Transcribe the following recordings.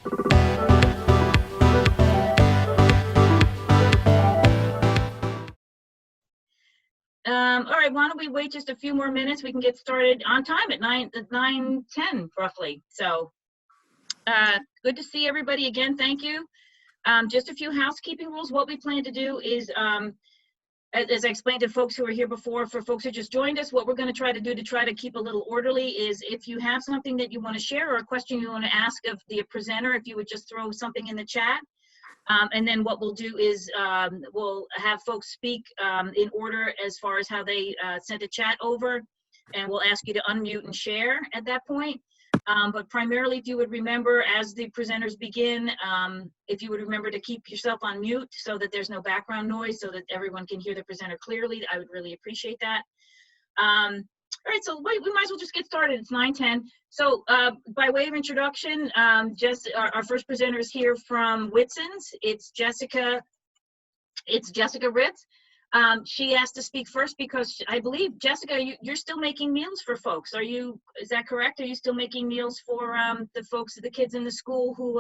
All right, why don't we wait just a few more minutes? We can get started on time at 9:10 roughly. So good to see everybody again. Thank you. Just a few housekeeping rules. What we plan to do is, as I explained to folks who were here before, for folks who just joined us, what we're going to try to do to try to keep a little orderly is, if you have something that you want to share or a question you want to ask of the presenter, if you would just throw something in the chat. And then what we'll do is we'll have folks speak in order as far as how they sent a chat over, and we'll ask you to unmute and share at that point. But primarily, if you would remember, as the presenters begin, if you would remember to keep yourself on mute so that there's no background noise, so that everyone can hear the presenter clearly, I would really appreciate that. All right, so we might as well just get started. It's 9:10. So by way of introduction, our first presenter is here from Whitson's. It's Jessica Ritz. She asked to speak first because I believe, Jessica, you're still making meals for folks. Is that correct? Are you still making meals for the kids in the school who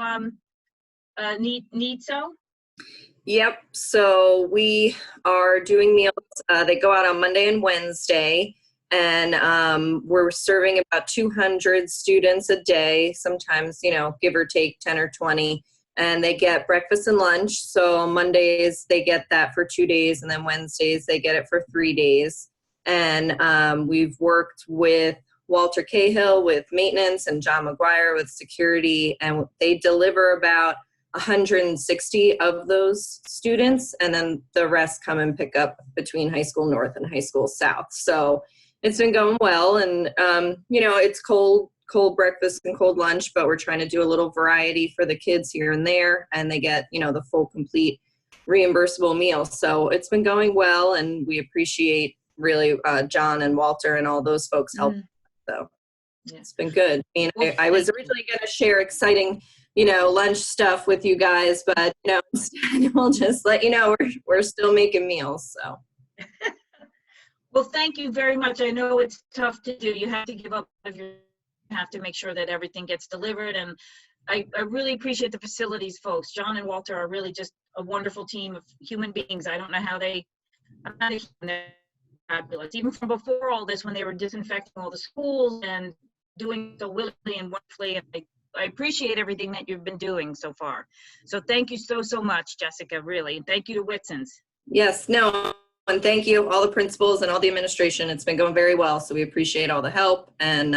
need so? Yep, so we are doing meals. They go out on Monday and Wednesday, and we're serving about 200 students a day, sometimes, give or take 10 or 20. And they get breakfast and lunch. So Mondays, they get that for 2 days, and then Wednesdays, they get it for 3 days. And we've worked with Walter Cahill with maintenance and John McGuire with security, and they deliver about 160 of those students, and then the rest come and pick up between High School North and High School South. So it's been going well, and it's cold breakfast and cold lunch, but we're trying to do a little variety for the kids here and there, and they get the full complete reimbursable meal. So it's been going well, and we appreciate really John and Walter and all those folks help. So yeah, it's been good. I was originally going to share exciting lunch stuff with you guys, but instead we'll just let you know we're still making meals. So well, thank you very much. I know it's tough to do. You have to give up have to make sure that everything gets delivered, and I really appreciate the facilities folks. John and Walter are really just a wonderful team of human beings. I don't know how they're fabulous. Even from before all this, when they were disinfecting all the schools and doing so willingly and wonderfully, I appreciate everything that you've been doing so far. So thank you so much, Jessica, really. And thank you to Whitson's. Yes, no, and thank you, all the principals and all the administration. It's been going very well, so we appreciate all the help. And,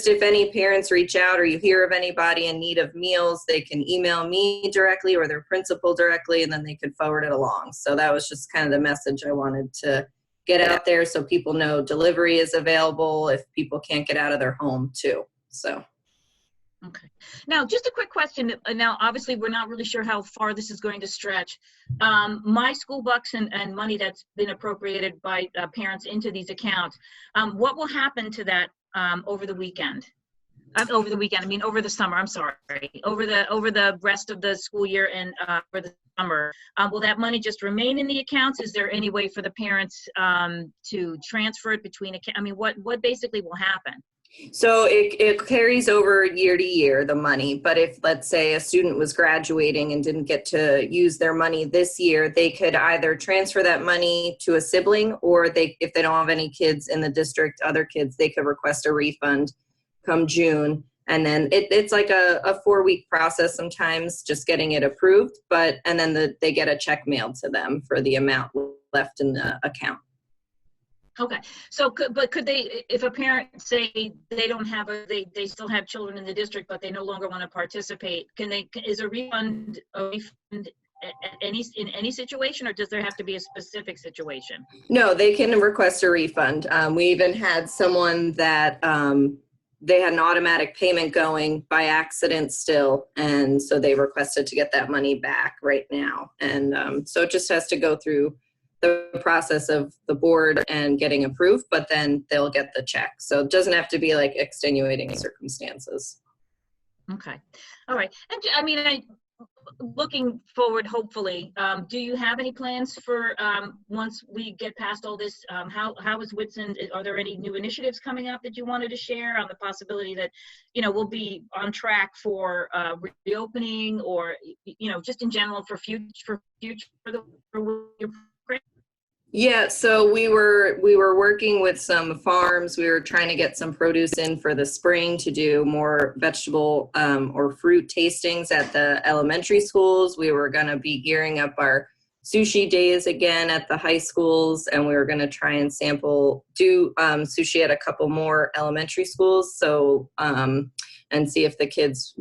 if any parents reach out or you hear of anybody in need of meals, they can email me directly or their principal directly, and then they could forward it along. So that was just kind of the message I wanted to get out there, so people know delivery is available if people can't get out of their home too. So. Okay. Now, just a quick question. Now, obviously, we're not really sure how far this is going to stretch. My school bucks and money that's been appropriated by parents into these accounts, what will happen to that over the weekend? Over the summer, I'm sorry. Over the rest of the school year and for the summer. Will that money just remain in the accounts? Is there any way for the parents to transfer it between accounts? What basically will happen? So it carries over year to year, the money. But if, let's say, a student was graduating and didn't get to use their money this year, they could either transfer that money to a sibling, or if they don't have any kids in the district, other kids, they could request a refund come June. And then it's like a 4-week process sometimes, just getting it approved. And then they get a check mailed to them for the amount left in the account. Okay, so could they, if a parent say they don't have they still have children in the district, but they no longer want to participate, is a refund in any situation, or does there have to be a specific situation? No, they can request a refund. We even had someone that they had an automatic payment going by accident still, and so they requested to get that money back right now. And so it just has to go through the process of the board and getting approved, but then they'll get the check. So it doesn't have to be like extenuating circumstances. Okay. All right. And looking forward, hopefully, do you have any plans for once we get past all this? How is Whitson? Are there any new initiatives coming up that you wanted to share on the possibility that, we'll be on track for reopening, or just in general for future for your program? Yeah, so we were working with some farms. We were trying to get some produce in for the spring to do more vegetable or fruit tastings at the elementary schools. We were going to be gearing up our sushi days again at the high schools, and we were going to try and do sushi at a couple more elementary schools. So and see if the kids,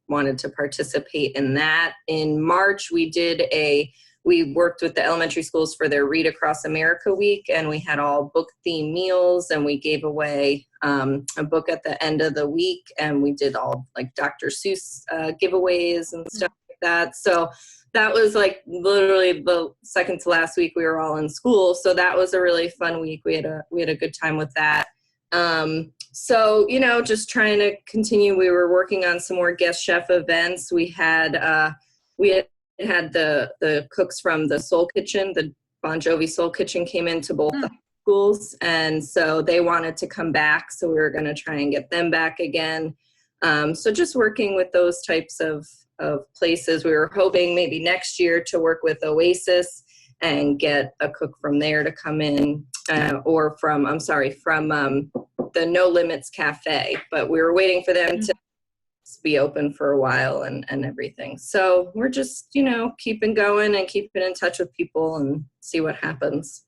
wanted to participate in that. In March, we worked with the elementary schools for their Read Across America week, and we had all book themed meals, and we gave away a book at the end of the week, and we did all like Dr. Seuss giveaways and stuff like that. So that was like literally the second to last week we were all in school. So that was a really fun week. We had a good time with that. So, just trying to continue. We were working on some more guest chef events. We had the cooks from the Soul Kitchen, the Bon Jovi Soul Kitchen, came into both the schools, and so they wanted to come back, so we were going to try and get them back again. So just working with those types of places. We were hoping maybe next year to work with Oasis and get a cook from there to come in, or from the No Limits Cafe, but we were waiting for them to be open for a while and everything. So we're just, keeping going and keeping in touch with people and see what happens.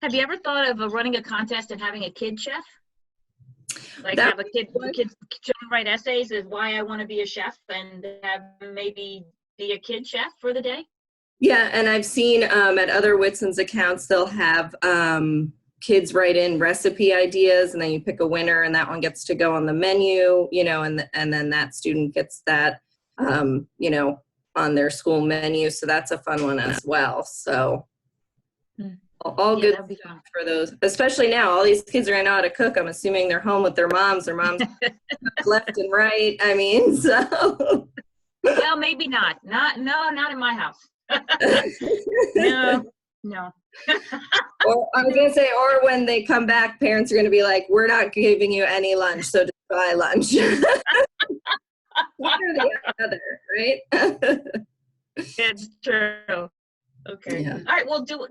Have you ever thought of running a contest and having a kid chef? Like have a kid write essays as why I want to be a chef, and have maybe be a kid chef for the day? Yeah, and I've seen at other Whitson's accounts, they'll have kids write in recipe ideas, and then you pick a winner, and that one gets to go on the menu, and then that student gets that, on their school menu. So that's a fun one as well. So all good stuff for those, especially now. All these kids are going to know how to cook. I'm assuming they're home with their moms. Their moms left and right. I mean, so. Well, maybe not. Not in my house. No. Or I was going to say, or when they come back, parents are going to be like, we're not giving you any lunch, so just buy lunch. One or the other, right? It's true. Okay. Yeah. All right. Well, do it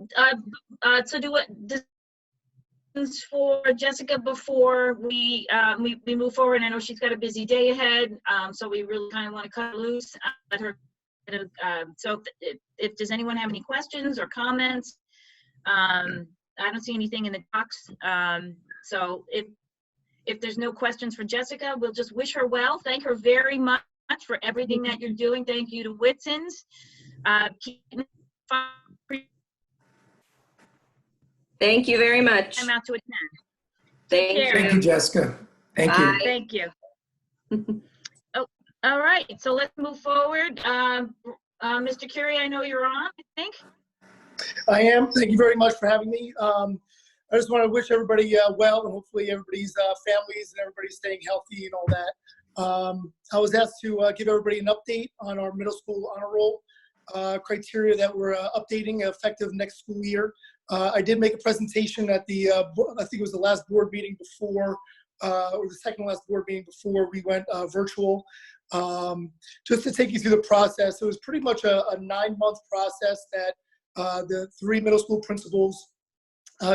for Jessica before we move forward. I know she's got a busy day ahead, so we really kind of want to cut loose. Let her. So if does anyone have any questions or comments? I don't see anything in the box. So if there's no questions for Jessica, we'll just wish her well. Thank her very much for everything that you're doing. Thank you to Whitson's. Thank you very much. I'm out to attend. Thank you, Jessica. Thank you. Thank you. Oh, all right. So let's move forward. Mr. Curie, I know you're on, I think. I am. Thank you very much for having me. I just want to wish everybody well, and hopefully everybody's families and everybody's staying healthy and all that. I was asked to give everybody an update on our middle school honor roll criteria that we're updating effective next school year. I did make a presentation at the, I think it was the last board meeting before, or the second last board meeting before we went virtual, just to take you through the process. It was pretty much a 9-month process that the 3 middle school principals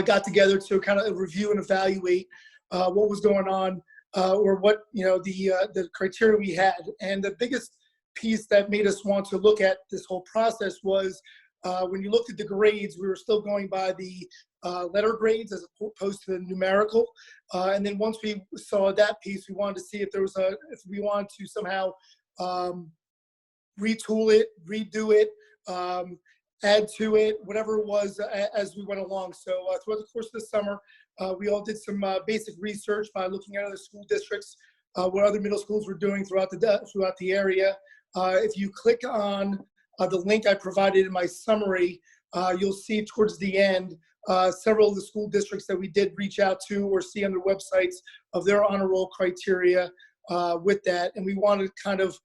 got together to kind of review and evaluate what was going on, or what, the criteria we had. And the biggest piece that made us want to look at this whole process was when you looked at the grades, we were still going by the letter grades as opposed to the numerical. And then once we saw that piece, we wanted to see if there was if we wanted to somehow retool it, redo it, add to it, whatever it was as we went along. So throughout the course of the summer, we all did some basic research by looking at other school districts, what other middle schools were doing throughout the area. If you click on the link I provided in my summary, you'll see towards the end several of the school districts that we did reach out to or see on their websites of their honor roll criteria with that. And we wanted to kind of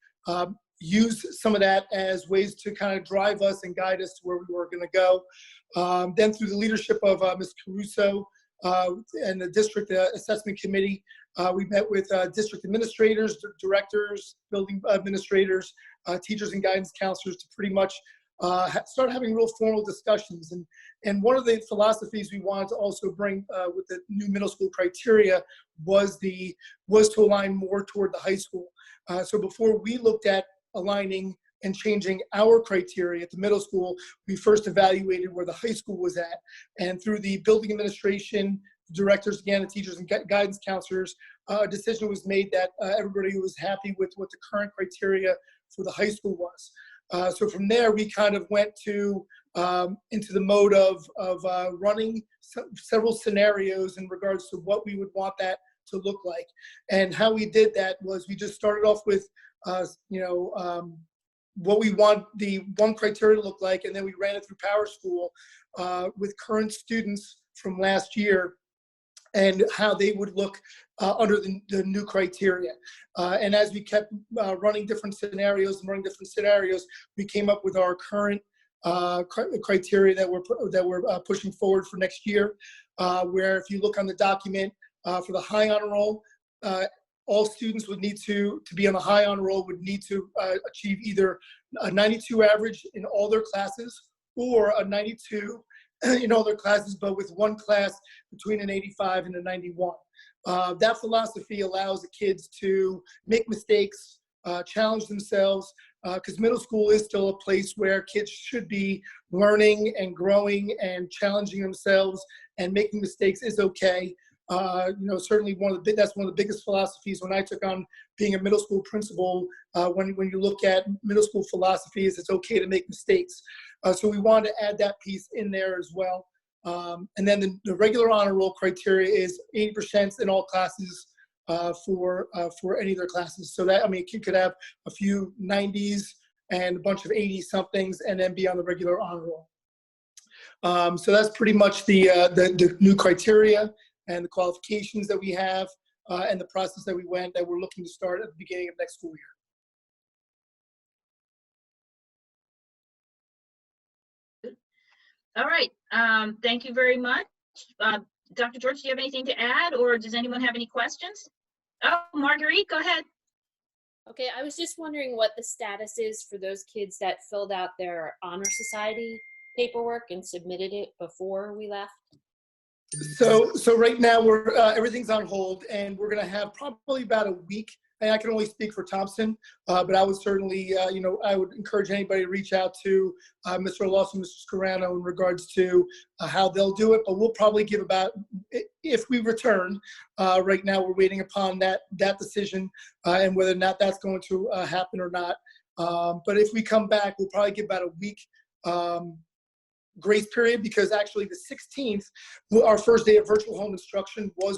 use some of that as ways to kind of drive us and guide us to where we were going to go. Then through the leadership of Ms. Caruso and the district assessment committee, we met with district administrators, directors, building administrators, teachers and guidance counselors to pretty much start having real formal discussions. And one of the philosophies we wanted to also bring with the new middle school criteria was to align more toward the high school. So before we looked at aligning and changing our criteria at the middle school, we first evaluated where the high school was at. And through the building administration, directors, again, the teachers and guidance counselors, a decision was made that everybody was happy with what the current criteria for the high school was. So from there, we kind of went into the mode of running several scenarios in regards to what we would want that to look like. And how we did that was we just started off with, what we want the one criteria to look like, and then we ran it through PowerSchool with current students from last year and how they would look under the new criteria. And as we kept running different scenarios, we came up with our current criteria that we're pushing forward for next year, where if you look on the document for the high honor roll, all students would need to be on a high honor roll would need to achieve either a 92 average in all their classes or a 92 in all their classes, but with one class between an 85 and a 91. That philosophy allows the kids to make mistakes, challenge themselves, because middle school is still a place where kids should be learning and growing and challenging themselves, and making mistakes is okay. Certainly that's one of the biggest philosophies when I took on being a middle school principal. When you look at middle school philosophies, it's okay to make mistakes. So we wanted to add that piece in there as well. And then the regular honor roll criteria is 80% in all classes for any of their classes. So that, a kid could have a few 90s and a bunch of 80 somethings and then be on the regular honor roll. So that's pretty much the new criteria and the qualifications that we have and the process that we're looking to start at the beginning of next school year. All right. Thank you very much. Dr. George, do you have anything to add, or does anyone have any questions? Oh, Marguerite, go ahead. Okay, I was just wondering what the status is for those kids that filled out their Honor Society paperwork and submitted it before we left. So right now we're everything's on hold, and we're going to have probably about a week. And I can only speak for Thompson, but I would certainly, I would encourage anybody to reach out to Mr. Lawson, Mr. Scarano in regards to how they'll do it. But we'll probably give about, if we return, right now we're waiting upon that decision and whether or not that's going to happen or not. But if we come back, we'll probably give about a week grace period, because actually the 16th, our first day of virtual home instruction, was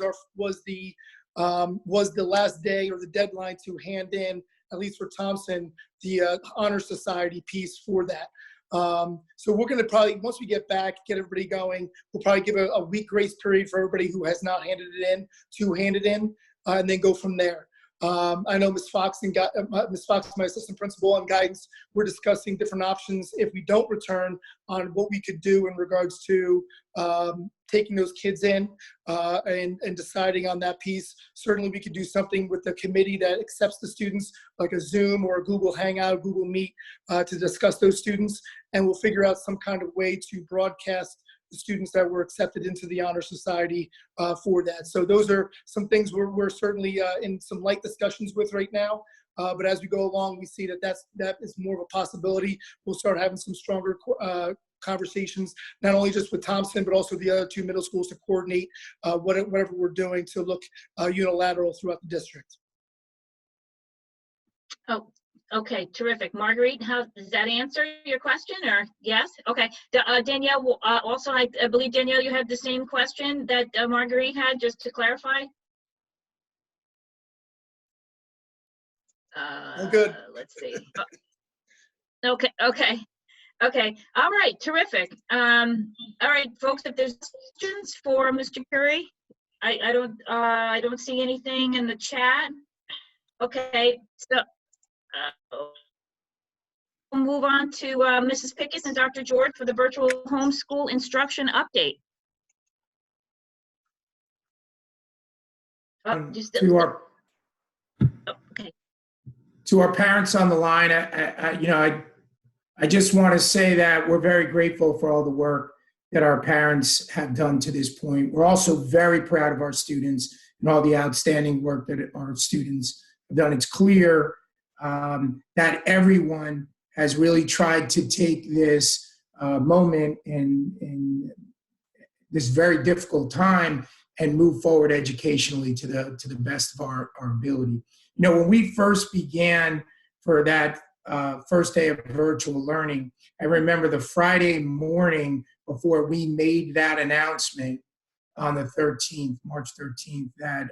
the last day or the deadline to hand in, at least for Thompson, the Honor Society piece for that. So we're going to probably, once we get back, get everybody going, we'll probably give a week grace period for everybody who has not handed it in to hand it in, and then go from there. I know Ms. Fox, my assistant principal on guidance, we're discussing different options if we don't return on what we could do in regards to taking those kids in and deciding on that piece. Certainly we could do something with the committee that accepts the students, like a Zoom or a Google Hangout, Google Meet, to discuss those students, and we'll figure out some kind of way to broadcast the students that were accepted into the Honor Society for that. So those are some things we're certainly in some light discussions with right now. But as we go along, we see that is more of a possibility. We'll start having some stronger conversations, not only just with Thompson, but also the other two middle schools to coordinate whatever we're doing to look unilateral throughout the district. Oh, okay, terrific. Marguerite, does that answer your question, or yes? Okay. Danielle, also, I believe, Danielle, you had the same question that Marguerite had, just to clarify? Oh, good. Let's see. Okay. All right, terrific. All right, folks, if there's questions for Mr. Curry, I don't see anything in the chat. Okay, so we'll move on to Mrs. Pickus and Dr. George for the virtual homeschool instruction update. Oh, To our okay. to our parents on the line, I just want to say that we're very grateful for all the work that our parents have done to this point. We're also very proud of our students and all the outstanding work that our students have done. It's clear that everyone has really tried to take this moment in this very difficult time and move forward educationally to the best of our ability. You know, when we first began for that first day of virtual learning, I remember the Friday morning before we made that announcement on the 13th, March 13th, that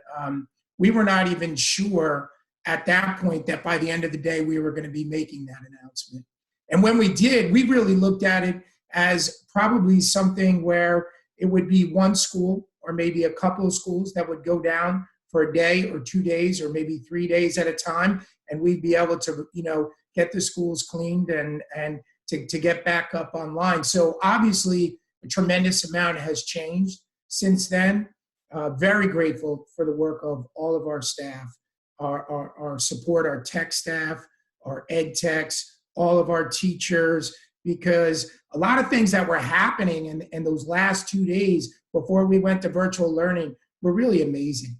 we were not even sure at that point that by the end of the day we were going to be making that announcement. And when we did, we really looked at it as probably something where it would be one school or maybe a couple of schools that would go down for a day or 2 days or maybe 3 days at a time, and we'd be able to, get the schools cleaned and to get back up online. So obviously a tremendous amount has changed since then. Very grateful for the work of all of our staff, our support, our tech staff, our ed techs, all of our teachers, because a lot of things that were happening in those last 2 days before we went to virtual learning were really amazing.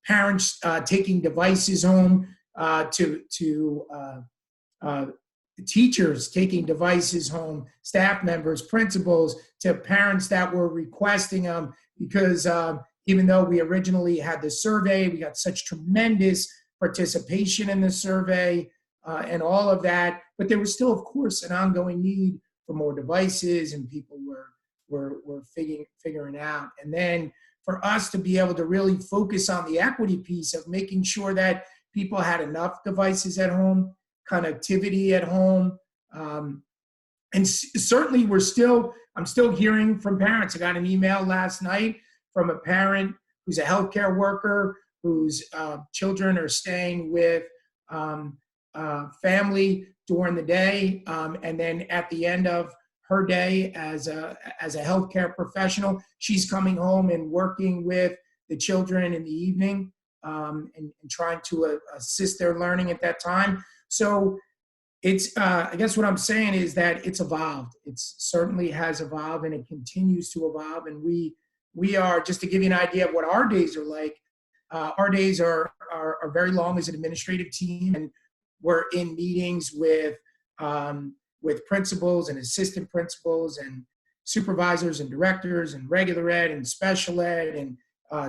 Parents taking devices home, teachers taking devices home, staff members, principals, to parents that were requesting them, because even though we originally had the survey, we got such tremendous participation in the survey and all of that, but there was still, of course, an ongoing need for more devices, and people were figuring out. And then for us to be able to really focus on the equity piece of making sure that people had enough devices at home, connectivity at home. And certainly I'm still hearing from parents. I got an email last night from a parent who's a healthcare worker whose children are staying with family during the day. And then at the end of her day as a healthcare professional, she's coming home and working with the children in the evening and trying to assist their learning at that time. So it's, I guess what I'm saying is that it's evolved. It certainly has evolved, and it continues to evolve. And we are, just to give you an idea of what our days are like, our days are very long as an administrative team, and we're in meetings with principals and assistant principals and supervisors and directors and regular ed and special ed and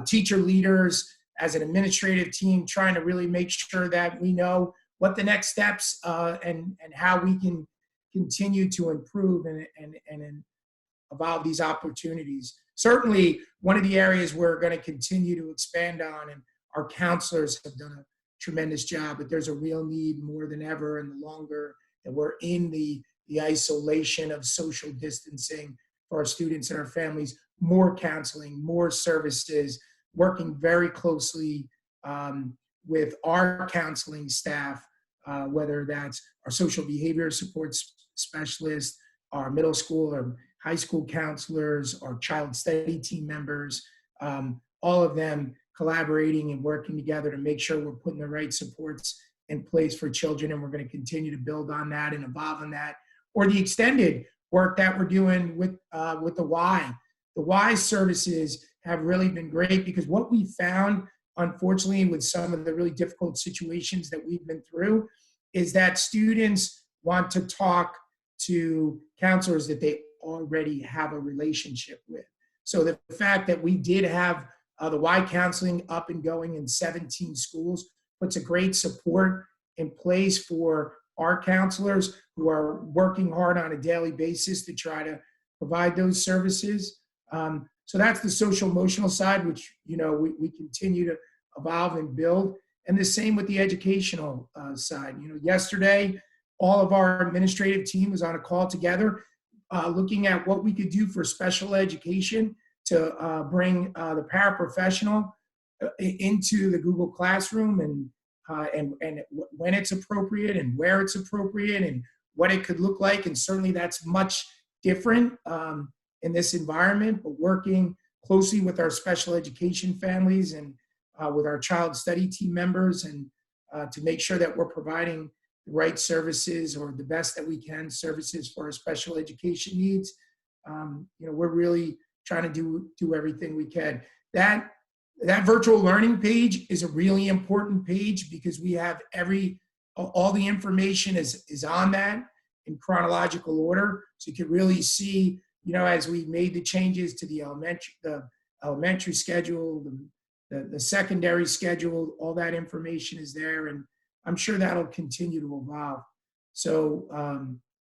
teacher leaders as an administrative team, trying to really make sure that we know what the next steps and how we can continue to improve and evolve these opportunities. Certainly, one of the areas we're going to continue to expand on, and our counselors have done a tremendous job, but there's a real need more than ever, and the longer that we're in the isolation of social distancing for our students and our families, more counseling, more services, working very closely with our counseling staff, whether that's our social behavior support specialists, our middle school or high school counselors, our child study team members, all of them collaborating and working together to make sure we're putting the right supports in place for children, and we're going to continue to build on that and evolve on that. Or the extended work that we're doing with the Y. The Y services have really been great, because what we found, unfortunately, with some of the really difficult situations that we've been through, is that students want to talk to counselors that they already have a relationship with. So the fact that we did have the Y counseling up and going in 17 schools puts a great support in place for our counselors who are working hard on a daily basis to try to provide those services. So that's the social emotional side, which, we continue to evolve and build. And the same with the educational side. Yesterday, all of our administrative team was on a call together looking at what we could do for special education to bring the paraprofessional into the Google Classroom, and when it's appropriate and where it's appropriate, and what it could look like. And certainly that's much different in this environment, but working closely with our special education families and with our child study team members, and to make sure that we're providing the right services, or the best that we can services for our special education needs. We're really trying to do everything we can. That virtual learning page is a really important page, because we have all the information is on that in chronological order. So you can really see, as we made the changes to the elementary schedule, the secondary schedule, all that information is there, and I'm sure that'll continue to evolve. So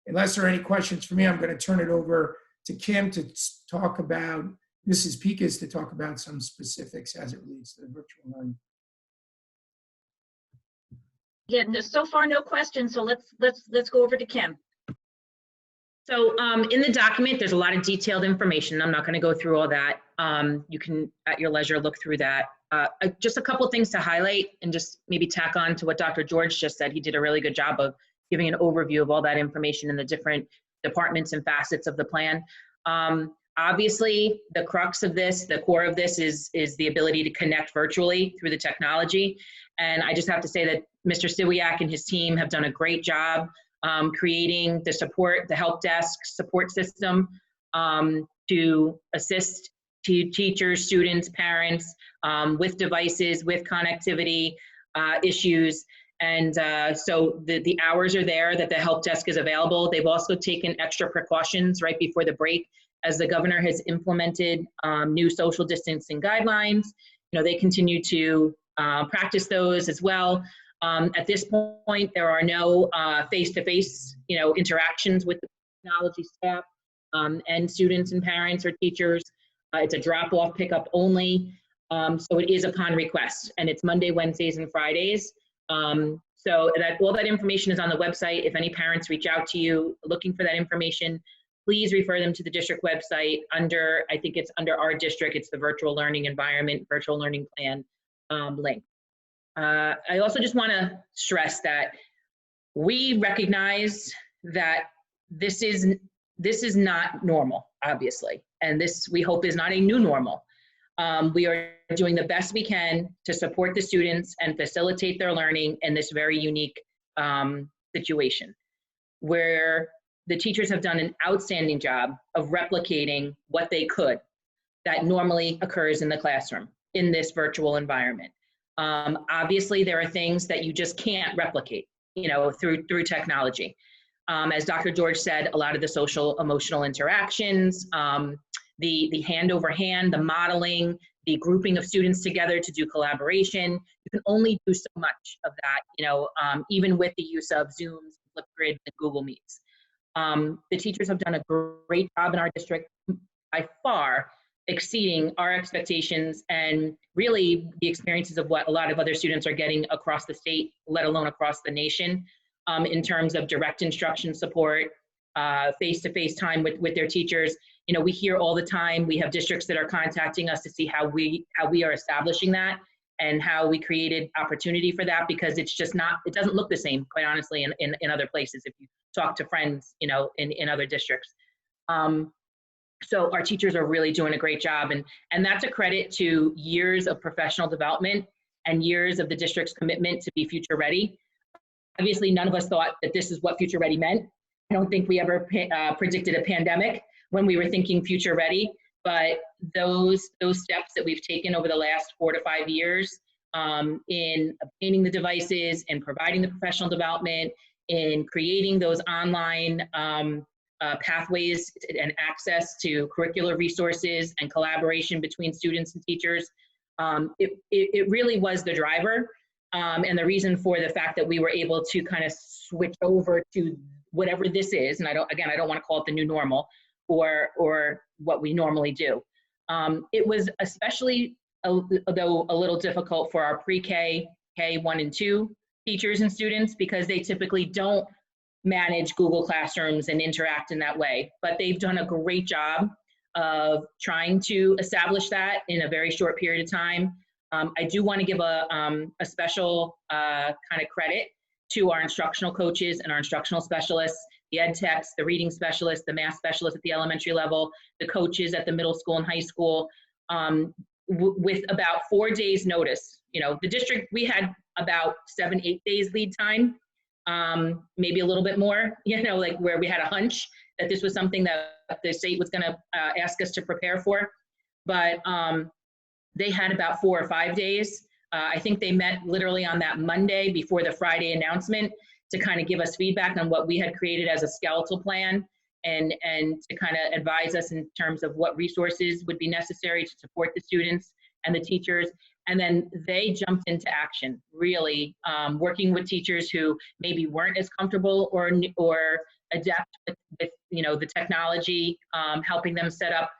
unless there are any questions for me, I'm going to turn it over to Kim to talk about, Mrs. Pekas, to talk about some specifics as it relates to the virtual learning. Yeah, so far no questions, so let's go over to Kim. So in the document, there's a lot of detailed information. I'm not going to go through all that. You can, at your leisure, look through that. Just a couple things to highlight and just maybe tack on to what Dr. George just said. He did a really good job of giving an overview of all that information in the different departments and facets of the plan. Obviously, the crux of this, the core of this is the ability to connect virtually through the technology. And I just have to say that Mr. Siwiak and his team have done a great job creating the help desk support system to assist teachers, students, parents with devices, with connectivity issues. And so the hours are there that the help desk is available. They've also taken extra precautions right before the break, as the governor has implemented new social distancing guidelines. They continue to practice those as well. At this point, there are no face-to-face, interactions with the technology staff and students and parents or teachers. It's a drop-off pickup only. So it is upon request, and it's Monday, Wednesdays, and Fridays. So all that information is on the website. If any parents reach out to you looking for that information, please refer them to the district website I think it's under our district, it's the virtual learning environment, virtual learning plan link. I also just want to stress that we recognize that this is not normal, obviously, and this, we hope, is not a new normal. We are doing the best we can to support the students and facilitate their learning in this very unique situation, where the teachers have done an outstanding job of replicating what they could that normally occurs in the classroom in this virtual environment. Obviously, there are things that you just can't replicate, through technology. As Dr. George said, a lot of the social emotional interactions, the hand over hand, the modeling, the grouping of students together to do collaboration, you can only do so much of that, even with the use of Zooms, Flipgrid, and Google Meets. The teachers have done a great job in our district, by far exceeding our expectations and really the experiences of what a lot of other students are getting across the state, let alone across the nation, in terms of direct instruction support, face-to-face time with their teachers. We hear all the time, we have districts that are contacting us to see how we are establishing that and how we created opportunity for that, because it's just not, it doesn't look the same, quite honestly, in other places if you talk to friends, in other districts. So our teachers are really doing a great job, and that's a credit to years of professional development and years of the district's commitment to be future ready. Obviously, none of us thought that this is what future ready meant. I don't think we ever predicted a pandemic when we were thinking future ready, but those steps that we've taken over the last 4 to 5 years in obtaining the devices and providing the professional development, in creating those online pathways and access to curricular resources and collaboration between students and teachers, it really was the driver and the reason for the fact that we were able to kind of switch over to whatever this is. And I don't want to call it the new normal or what we normally do. It was especially, though, a little difficult for our pre-K, K1 and 2 teachers and students, because they typically don't manage Google Classrooms and interact in that way. But they've done a great job of trying to establish that in a very short period of time. I do want to give a special kind of credit to our instructional coaches and our instructional specialists. the ed techs, the reading specialists, the math specialists at the elementary level, the coaches at the middle school and high school, with about 4 days notice. You know, the district, we had about 7-8 days lead time, maybe a little bit more, you know, like where we had a hunch that this was something that the state was going to ask us to prepare for. But they had about 4 or 5 days. I think they met literally on that Monday before the Friday announcement to kind of give us feedback on what we had created as a skeletal plan, and to kind of advise us in terms of what resources would be necessary to support the students and the teachers. And then they jumped into action, really working with teachers who maybe weren't as comfortable or adept with you know, the technology, helping them set up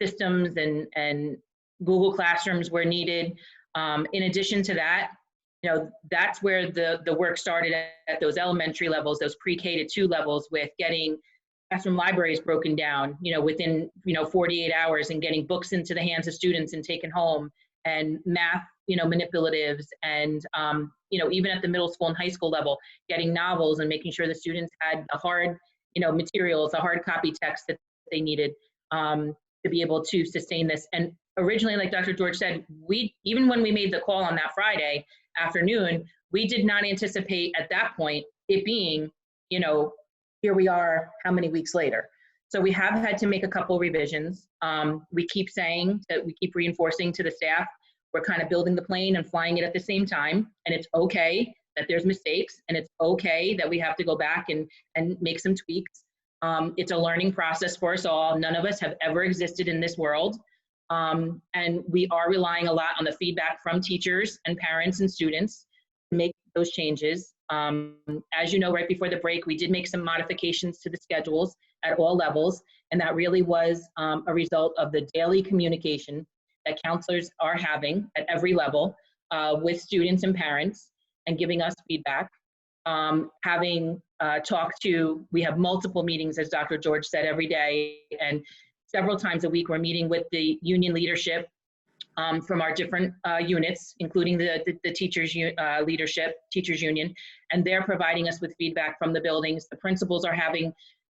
systems and Google Classrooms where needed. In addition to that, you know, that's where the work started at those elementary levels, those pre-K to 2 levels, with getting classroom libraries broken down, you know, within, you know, 48 hours, and getting books into the hands of students and taken home, and math, you know, manipulatives, and, you know, even at the middle school and high school level, getting novels and making sure the students had the hard, you know, materials, the hard copy text that they needed to be able to sustain this. And originally, like Dr. George said, even when we made the call on that Friday afternoon, we did not anticipate at that point it being, you know, here we are, how many weeks later? So we have had to make a couple revisions. We keep saying that, we keep reinforcing to the staff, we're kind of building the plane and flying it at the same time. And it's okay that there's mistakes, and it's okay that we have to go back and make some tweaks. It's a learning process for us all. None of us have ever existed in this world. And we are relying a lot on the feedback from teachers and parents and students to make those changes. As you know, right before the break, we did make some modifications to the schedules at all levels, and that really was a result of the daily communication that counselors are having at every level with students and parents, and giving us feedback. Having talked to, we have multiple meetings, as Dr. George said, every day, and several times a week we're meeting with the union leadership from our different units, including the teachers leadership, teachers union, and they're providing us with feedback from the buildings. The principals are having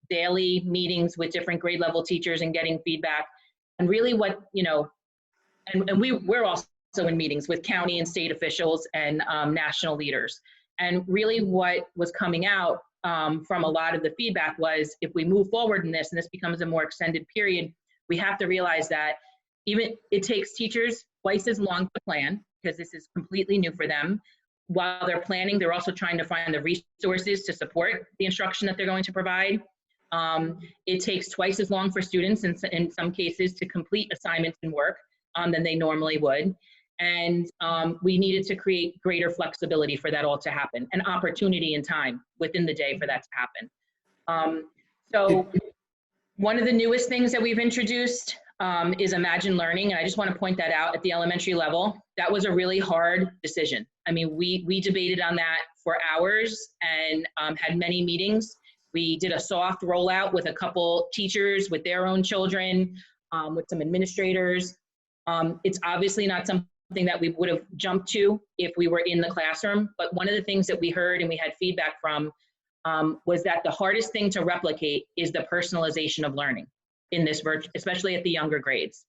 daily meetings with different grade level teachers and getting feedback. And really what, you know, and we're also in meetings with county and state officials and national leaders. And really what was coming out from a lot of the feedback was, if we move forward in this and this becomes a more extended period, we have to realize that even it takes teachers twice as long to plan, because this is completely new for them. While they're planning, they're also trying to find the resources to support the instruction that they're going to provide. It takes twice as long for students in some cases to complete assignments and work than they normally would. And we needed to create greater flexibility for that all to happen, and opportunity and time within the day for that to happen. So one of the newest things that we've introduced is Imagine Learning. And I just want to point that out at the elementary level. That was a really hard decision. I mean, we debated on that for hours and had many meetings. We did a soft rollout with a couple teachers with their own children, with some administrators. It's obviously not something that we would have jumped to if we were in the classroom. But one of the things that we heard and we had feedback from was that the hardest thing to replicate is the personalization of learning in this especially at the younger grades.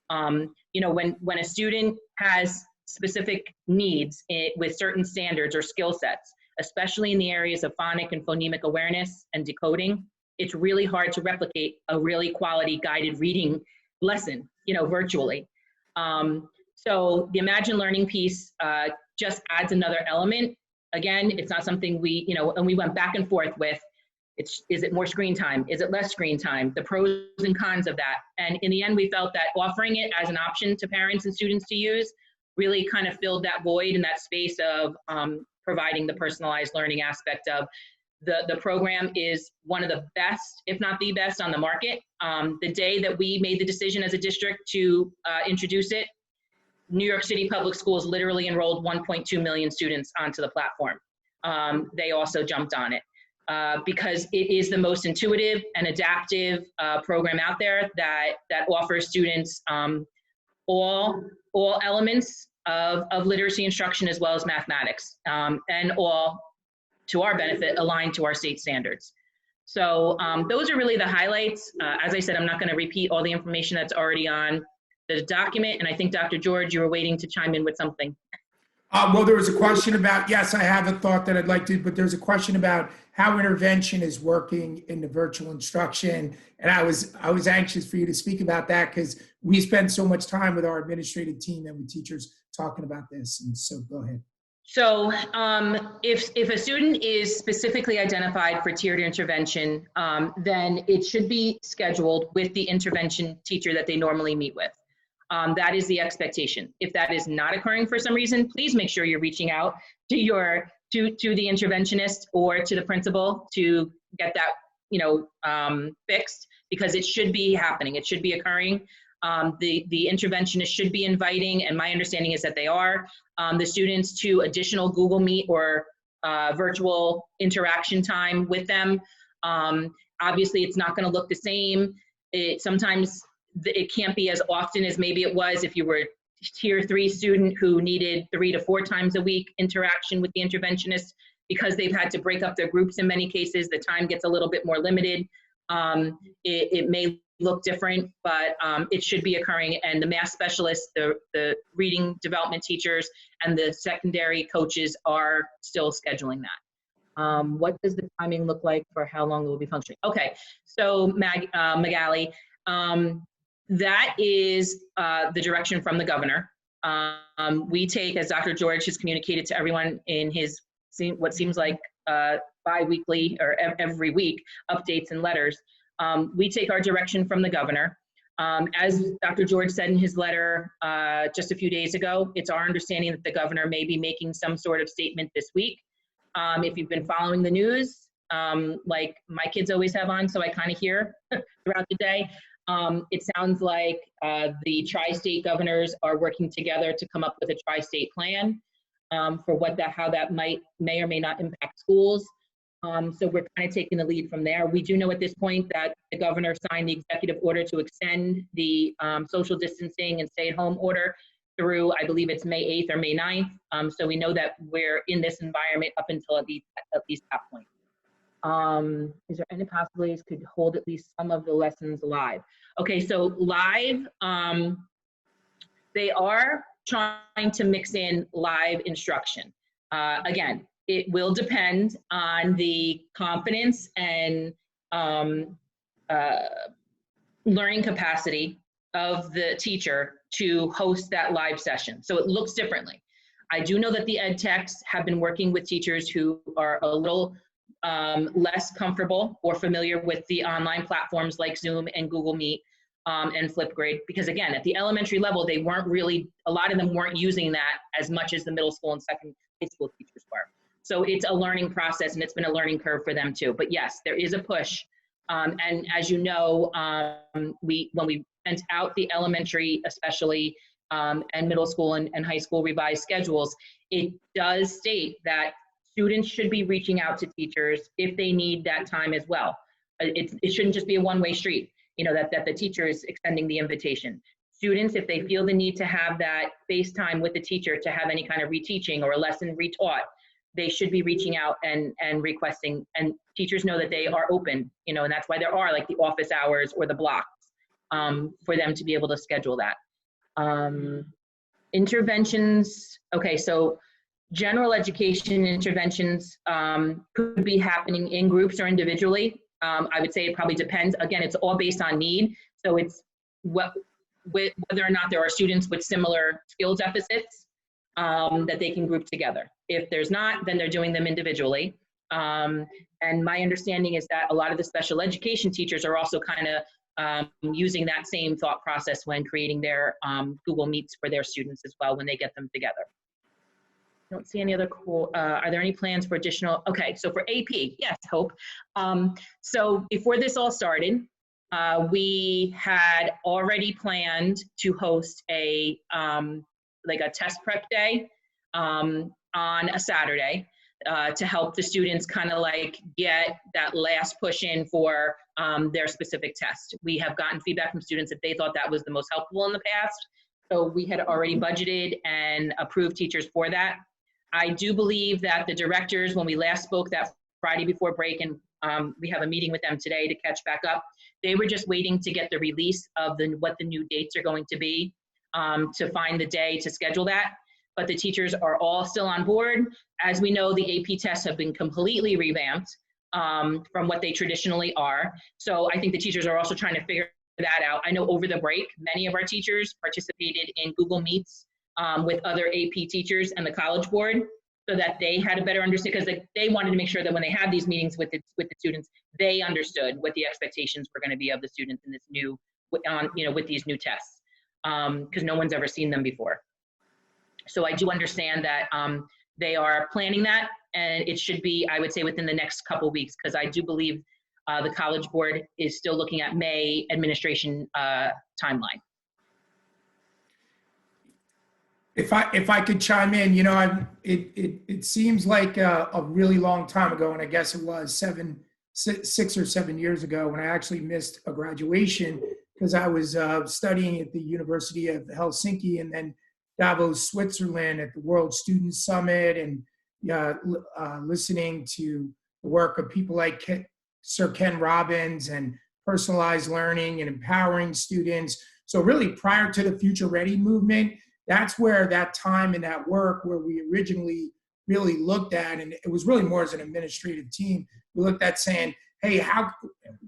You know, when a student has specific needs with certain standards or skill sets, especially in the areas of phonic and phonemic awareness and decoding, it's really hard to replicate a really quality guided reading lesson, you know, virtually. So the Imagine Learning piece just adds another element. Again, it's not something we, you know, and we went back and forth with, is it more screen time? Is it less screen time? The pros and cons of that. And in the end, we felt that offering it as an option to parents and students to use really kind of filled that void and that space of providing the personalized learning aspect of the program. Is one of the best, if not the best, on the market. The day that we made the decision as a district to introduce it, New York City Public Schools literally enrolled 1.2 million students onto the platform. They also jumped on it because it is the most intuitive and adaptive program out there that offers students all elements of literacy instruction as well as mathematics, and all, to our benefit, aligned to our state standards. So those are really the highlights. As I said, I'm not going to repeat all the information that's already on the document. And I think Dr. George, you were waiting to chime in with something. Well, there was a question about, yes, I have a thought that I'd like to, but there's a question about how intervention is working in the virtual instruction. And I was anxious for you to speak about that because we spend so much time with our administrative team and with teachers talking about this. And so go ahead. So if a student is specifically identified for tiered intervention, then it should be scheduled with the intervention teacher that they normally meet with. That is the expectation. If that is not occurring for some reason, please make sure you're reaching out to to the interventionist or to the principal to get that fixed, because it should be happening. It should be occurring. The interventionist should be inviting, and my understanding is that they are, the students to additional Google Meet or virtual interaction time with them. Obviously, it's not going to look the same. Sometimes it can't be as often as maybe it was if you were tier 3 student who needed 3 to 4 times a week interaction with the interventionist, because they've had to break up their groups in many cases. The time gets a little bit more limited. It may look different, but it should be occurring. And the math specialists, the reading development teachers, and the secondary coaches are still scheduling that. What does the timing look like for how long it will be functioning? Okay, so Magali, that is the direction from the governor. We take, as Dr. George has communicated to everyone in his what seems like bi-weekly or every week updates and letters, we take our direction from the governor. As Dr. George said in his letter just a few days ago, it's our understanding that the governor may be making some sort of statement this week. If you've been following the news, like my kids always have on, so I kind of hear throughout the day, it sounds like the tri-state governors are working together to come up with a tri-state plan for how that may or may not impact schools. So we're kind of taking the lead from there. We do know at this point that the governor signed the executive order to extend the social distancing and stay-at-home order through, I believe it's May 8th or May 9th. So we know that we're in this environment up until at least that point. Is there any possibilities could hold at least some of the lessons live? Okay, so live, they are trying to mix in live instruction. Again, it will depend on the confidence and learning capacity of the teacher to host that live session. So it looks differently. I do know that the ed techs have been working with teachers who are a little less comfortable or familiar with the online platforms like Zoom and Google Meet and Flipgrid, because again, at the elementary level, they weren't really, a lot of them weren't using that as much as the middle school and second high school teachers were. So it's a learning process, and it's been a learning curve for them too. But yes, there is a push. And as you know, when we sent out the elementary, especially, and middle school and high school revised schedules, it does state that students should be reaching out to teachers if they need that time as well. It shouldn't just be a one-way street, that the teacher is extending the invitation. Students, if they feel the need to have that FaceTime with the teacher to have any kind of reteaching or a lesson retaught, they should be reaching out and requesting, and teachers know that they are open, and that's why there are like the office hours or the blocks for them to be able to schedule that. Interventions, okay, so general education interventions could be happening in groups or individually. I would say it probably depends. Again, it's all based on need. So it's whether or not there are students with similar skill deficits that they can group together. If there's not, then they're doing them individually. And my understanding is that a lot of the special education teachers are also kind of using that same thought process when creating their Google Meets for their students as well when they get them together. I don't see any other cool, are there any plans for additional, okay, so for AP, yes, Hope. So before this all started, we had already planned to host a test prep day on a Saturday to help the students kind of like get that last push in for their specific test. We have gotten feedback from students that they thought that was the most helpful in the past. So we had already budgeted and approved teachers for that. I do believe that the directors, when we last spoke that Friday before break, and We have a meeting with them today to catch back up. They were just waiting to get the release of what the new dates are going to be, to find the day to schedule that. But the teachers are all still on board. As we know, the AP tests have been completely revamped from what they traditionally are. So I think the teachers are also trying to figure that out. I know over the break, many of our teachers participated in Google Meets with other AP teachers and the College Board, so that they had a better understanding, because they wanted to make sure that when they had these meetings with the students, they understood what the expectations were going to be of the students in this new, with these new tests, because no one's ever seen them before. So I do understand that they are planning that, and it should be, I would say, within the next couple of weeks, because I do believe the College Board is still looking at May administration timeline. If I could chime in, it seems like a really long time ago, and I guess it was 6 or 7 years ago when I actually missed a graduation because I was studying at the University of Helsinki and then Davos, Switzerland at the World Student Summit, and listening to the work of people like Sir Ken Robbins and personalized learning and empowering students. So really prior to the Future Ready movement, that's where that time and that work where we originally really looked at, and it was really more as an administrative team, we looked at saying, hey,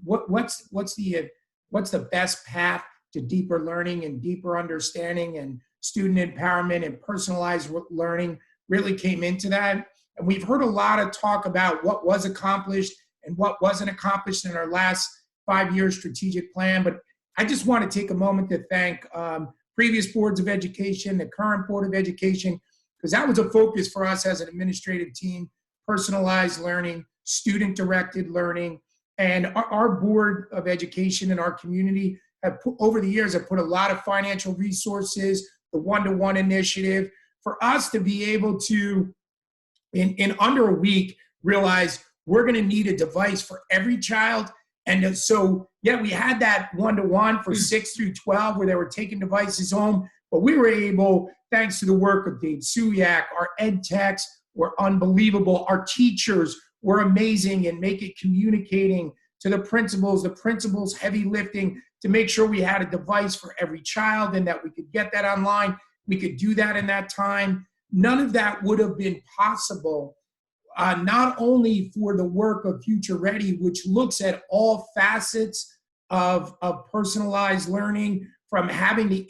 what's the best path to deeper learning and deeper understanding, and student empowerment and personalized learning really came into that. And we've heard a lot of talk about what was accomplished and what wasn't accomplished in our last 5-year strategic plan. But I just want to take a moment to thank previous boards of education, the current Board of Education, because that was a focus for us as an administrative team: personalized learning, student-directed learning. And our Board of Education and our community have over the years have put a lot of financial resources, the one-to-one initiative, for us to be able to, in under a week, realize we're going to need a device for every child. And so, yeah, we had that one-to-one for 6 through 12 where they were taking devices home, but we were able, thanks to the work of Dave Suyak, our ed techs were unbelievable. Our teachers were amazing and communicating to the principals heavy lifting to make sure we had a device for every child and that we could get that online. We could do that in that time. None of that would have been possible not only for the work of Future Ready, which looks at all facets of personalized learning, from having the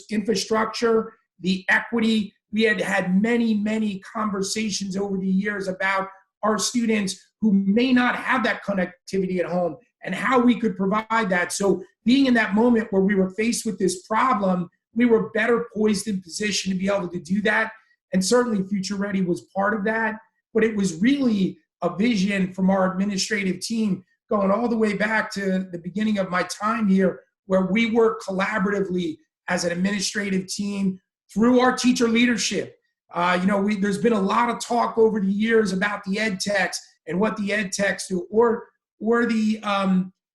infrastructure, the equity. We had many, many conversations over the years about our students who may not have that connectivity at home and how we could provide that. So being in that moment where we were faced with this problem, we were better poised and positioned to be able to do that. And certainly Future Ready was part of that. But it was really a vision from our administrative team going all the way back to the beginning of my time here, where we work collaboratively as an administrative team through our teacher leadership. There's been a lot of talk over the years about the ed techs and what the ed techs do, or the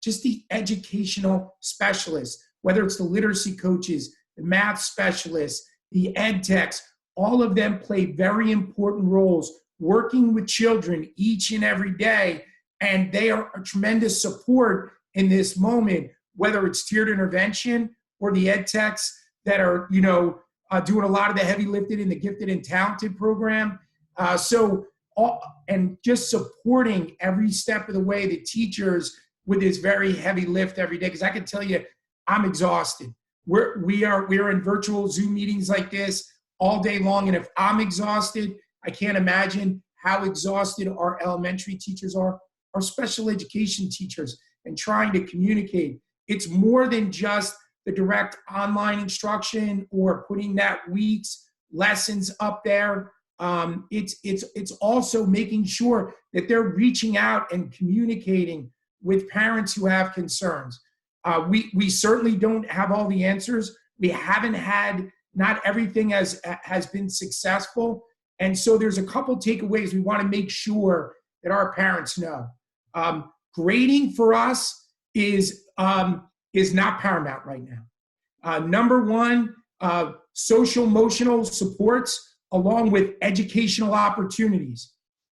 just the educational specialists, whether it's the literacy coaches, the math specialists, the ed techs. All of them play very important roles working with children each and every day, and they are a tremendous support in this moment, whether it's tiered intervention or the ed techs that are, doing a lot of the heavy lifting in the gifted and talented program. And just supporting every step of the way the teachers with this very heavy lift every day, because I can tell you, I'm exhausted. We are in virtual Zoom meetings like this all day long, and if I'm exhausted, I can't imagine how exhausted our elementary teachers are, our special education teachers, and trying to communicate. It's more than just the direct online instruction or putting that week's lessons up there. It's also making sure that they're reaching out and communicating with parents who have concerns. We certainly don't have all the answers. We haven't had, not everything has been successful. And so there's a couple takeaways we want to make sure that our parents know. Grading for us is not paramount right now. Number one, social emotional supports along with educational opportunities.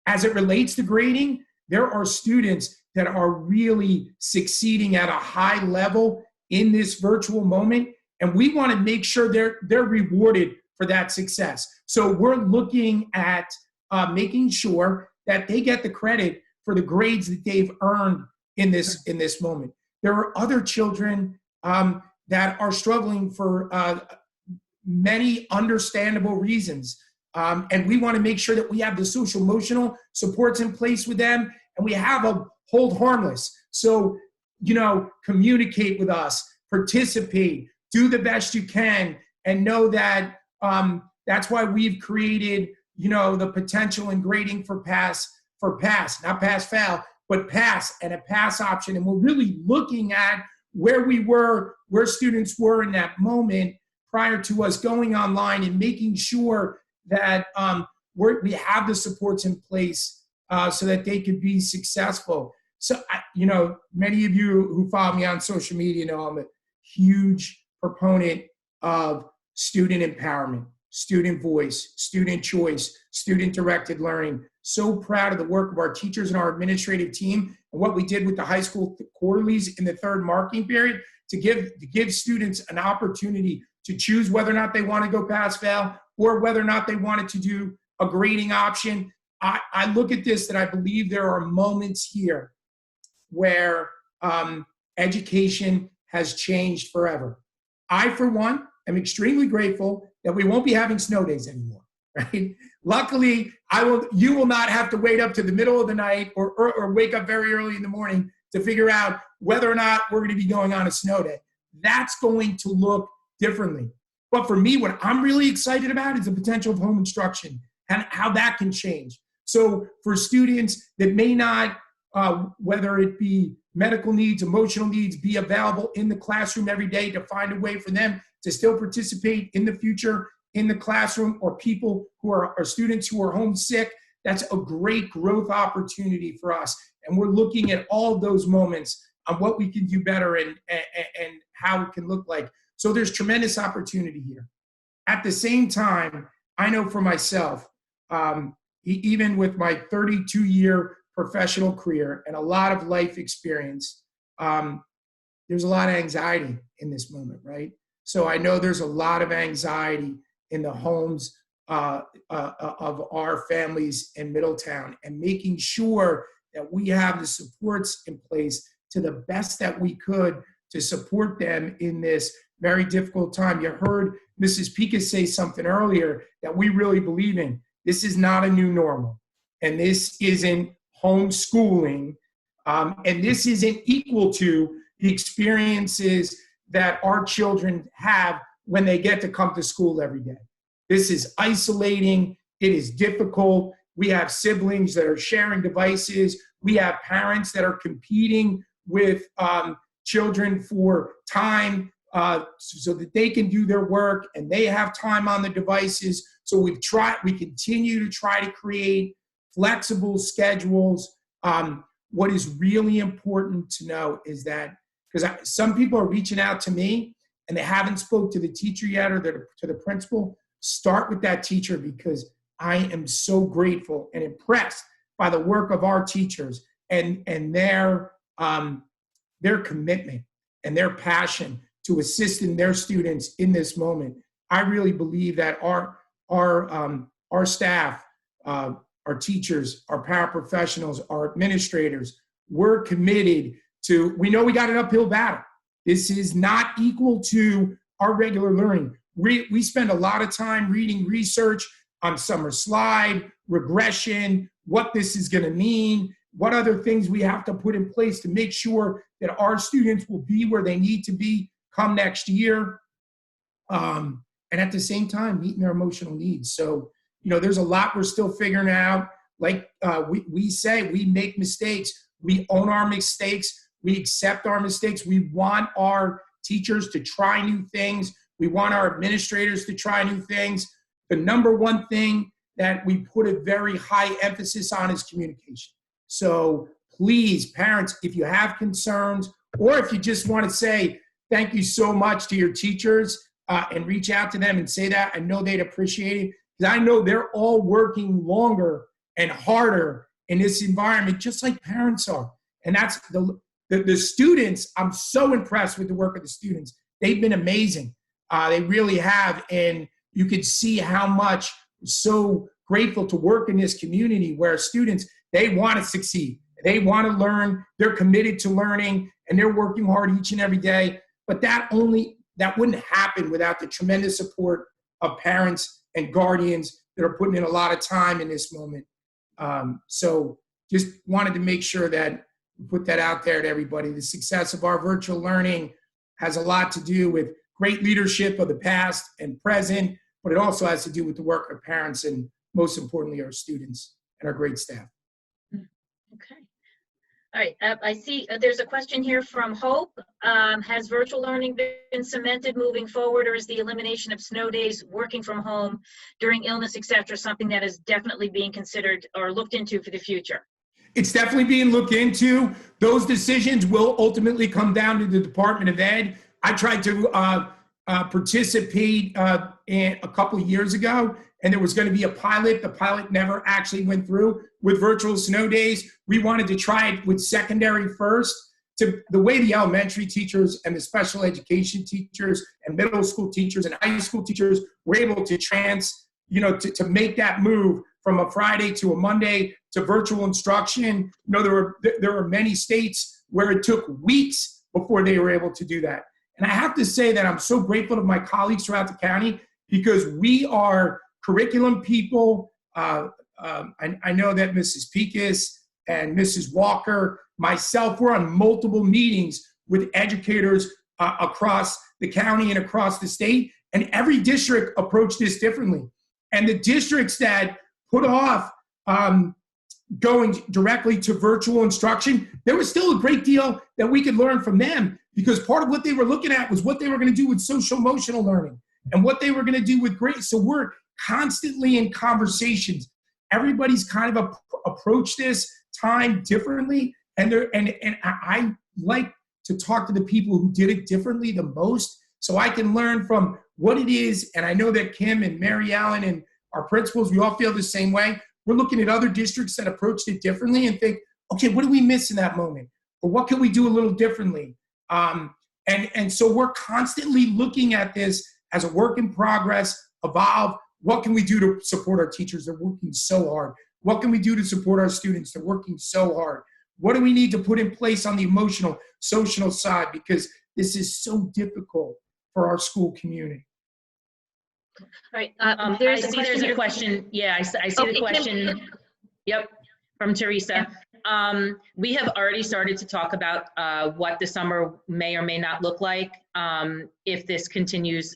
As it relates to grading, there are students that are really succeeding at a high level in this virtual moment. And we want to make sure they're rewarded for that success. So we're looking at making sure that they get the credit for the grades that they've earned in this moment. There are other children that are struggling for many understandable reasons. And we want to make sure that we have the social emotional supports in place with them, and we have a hold harmless. So, communicate with us, participate, do the best you can, and know that that's why we've created, the potential in grading for pass, not pass fail, but pass, and a pass option. And we're really looking at where students were in that moment prior to us going online, and making sure that we have the supports in place so that they could be successful. So, many of you who follow me on social media know I'm a huge proponent of student empowerment, student voice, student choice, student-directed learning. So proud of the work of our teachers and our administrative team and what we did with the high school quarterlies in the third marking period to give students an opportunity to choose whether or not they want to go pass-fail or whether or not they wanted to do a grading option. I look at this, that I believe there are moments here where education has changed forever. I, for one, am extremely grateful that we won't be having snow days anymore, right? Luckily, you will not have to wait up to the middle of the night or wake up very early in the morning to figure out whether or not we're going to be going on a snow day. That's going to look differently. But for me, what I'm really excited about is the potential of home instruction and how that can change. So for students that may not, whether it be medical needs, emotional needs, be available in the classroom every day, to find a way for them to still participate in the future in the classroom, or people who are students who are homesick, that's a great growth opportunity for us. And we're looking at all of those moments on what we can do better and how it can look like. So there's tremendous opportunity here. At the same time, I know for myself, even with my 32-year professional career and a lot of life experience, there's a lot of anxiety in this moment, right? So I know there's a lot of anxiety in the homes of our families in Middletown, and making sure that we have the supports in place to the best that we could to support them in this very difficult time. You heard Mrs. Pika say something earlier that we really believe in. This is not a new normal, and this isn't homeschooling, and this isn't equal to the experiences that our children have when they get to come to school every day. This is isolating. It is difficult. We have siblings that are sharing devices. We have parents that are competing with children for time so that they can do their work, and they have time on the devices. So we continue to try to create flexible schedules. What is really important to know is that, because some people are reaching out to me and they haven't spoke to the teacher yet or to the principal, start with that teacher, because I am so grateful and impressed by the work of our teachers and their commitment and their passion to assist in their students in this moment. I really believe that our staff, our teachers, our paraprofessionals, our administrators, we're committed to, we know we got an uphill battle. This is not equal to our regular learning. We spend a lot of time reading research on summer slide, regression, what this is going to mean, what other things we have to put in place to make sure that our students will be where they need to be come next year. And at the same time, meeting their emotional needs. So, there's a lot we're still figuring out. Like we say, we make mistakes. We own our mistakes. We accept our mistakes. We want our teachers to try new things. We want our administrators to try new things. The number one thing that we put a very high emphasis on is communication. So please, parents, if you have concerns, or if you just want to say thank you so much to your teachers and reach out to them and say that, I know they'd appreciate it, because I know they're all working longer and harder in this environment, just like parents are. And that's the students. I'm so impressed with the work of the students. They've been amazing. They really have. And you could see how much so grateful to work in this community where students, they want to succeed. They want to learn. They're committed to learning and they're working hard each and every day. But that wouldn't happen without the tremendous support of parents and guardians that are putting in a lot of time in this moment. So just wanted to make sure that we put that out there to everybody. The success of our virtual learning has a lot to do with great leadership of the past and present, but it also has to do with the work of parents and most importantly, our students and our great staff. Okay. All right, I see there's a question here from Hope. Has virtual learning been cemented moving forward, or is the elimination of snow days, working from home during illness, etc., something that is definitely being considered or looked into for the future? It's definitely being looked into. Those decisions will ultimately come down to the Department of Ed. I tried to participate in a couple of years ago, and there was going to be a pilot. The pilot never actually went through with virtual snow days. We wanted to try it with secondary first. To the way the elementary teachers and the special education teachers and middle school teachers and high school teachers were able to to make that move from a Friday to a Monday to virtual instruction. There were many states where it took weeks before they were able to do that. And I have to say that I'm so grateful to my colleagues throughout the county because we are curriculum people. I know that Mrs. Pekas and Mrs. Walker, myself, we're on multiple meetings with educators across the county and across the state. And every district approached this differently. And the districts that put off going directly to virtual instruction, there was still a great deal that we could learn from them because part of what they were looking at was what they were going to do with social emotional learning and what they were going to do with grades. So we're constantly in conversations. Everybody's kind of approached this time differently. And I like to talk to the people who did it differently the most so I can learn from what it is. And I know that Kim and Mary Ellen and our principals, we all feel the same way. We're looking at other districts that approached it differently and think, okay, what did we miss in that moment? Or what can we do a little differently? And so we're constantly looking at this as a work in progress, evolve. What can we do to support our teachers? They're working so hard. What can we do to support our students? They're working so hard. What do we need to put in place on the emotional, social side? Because this is so difficult for our school community. All right. I see there's a question. Yeah, I see the question. Yep, from Teresa. We have already started to talk about what the summer may or may not look like if this continues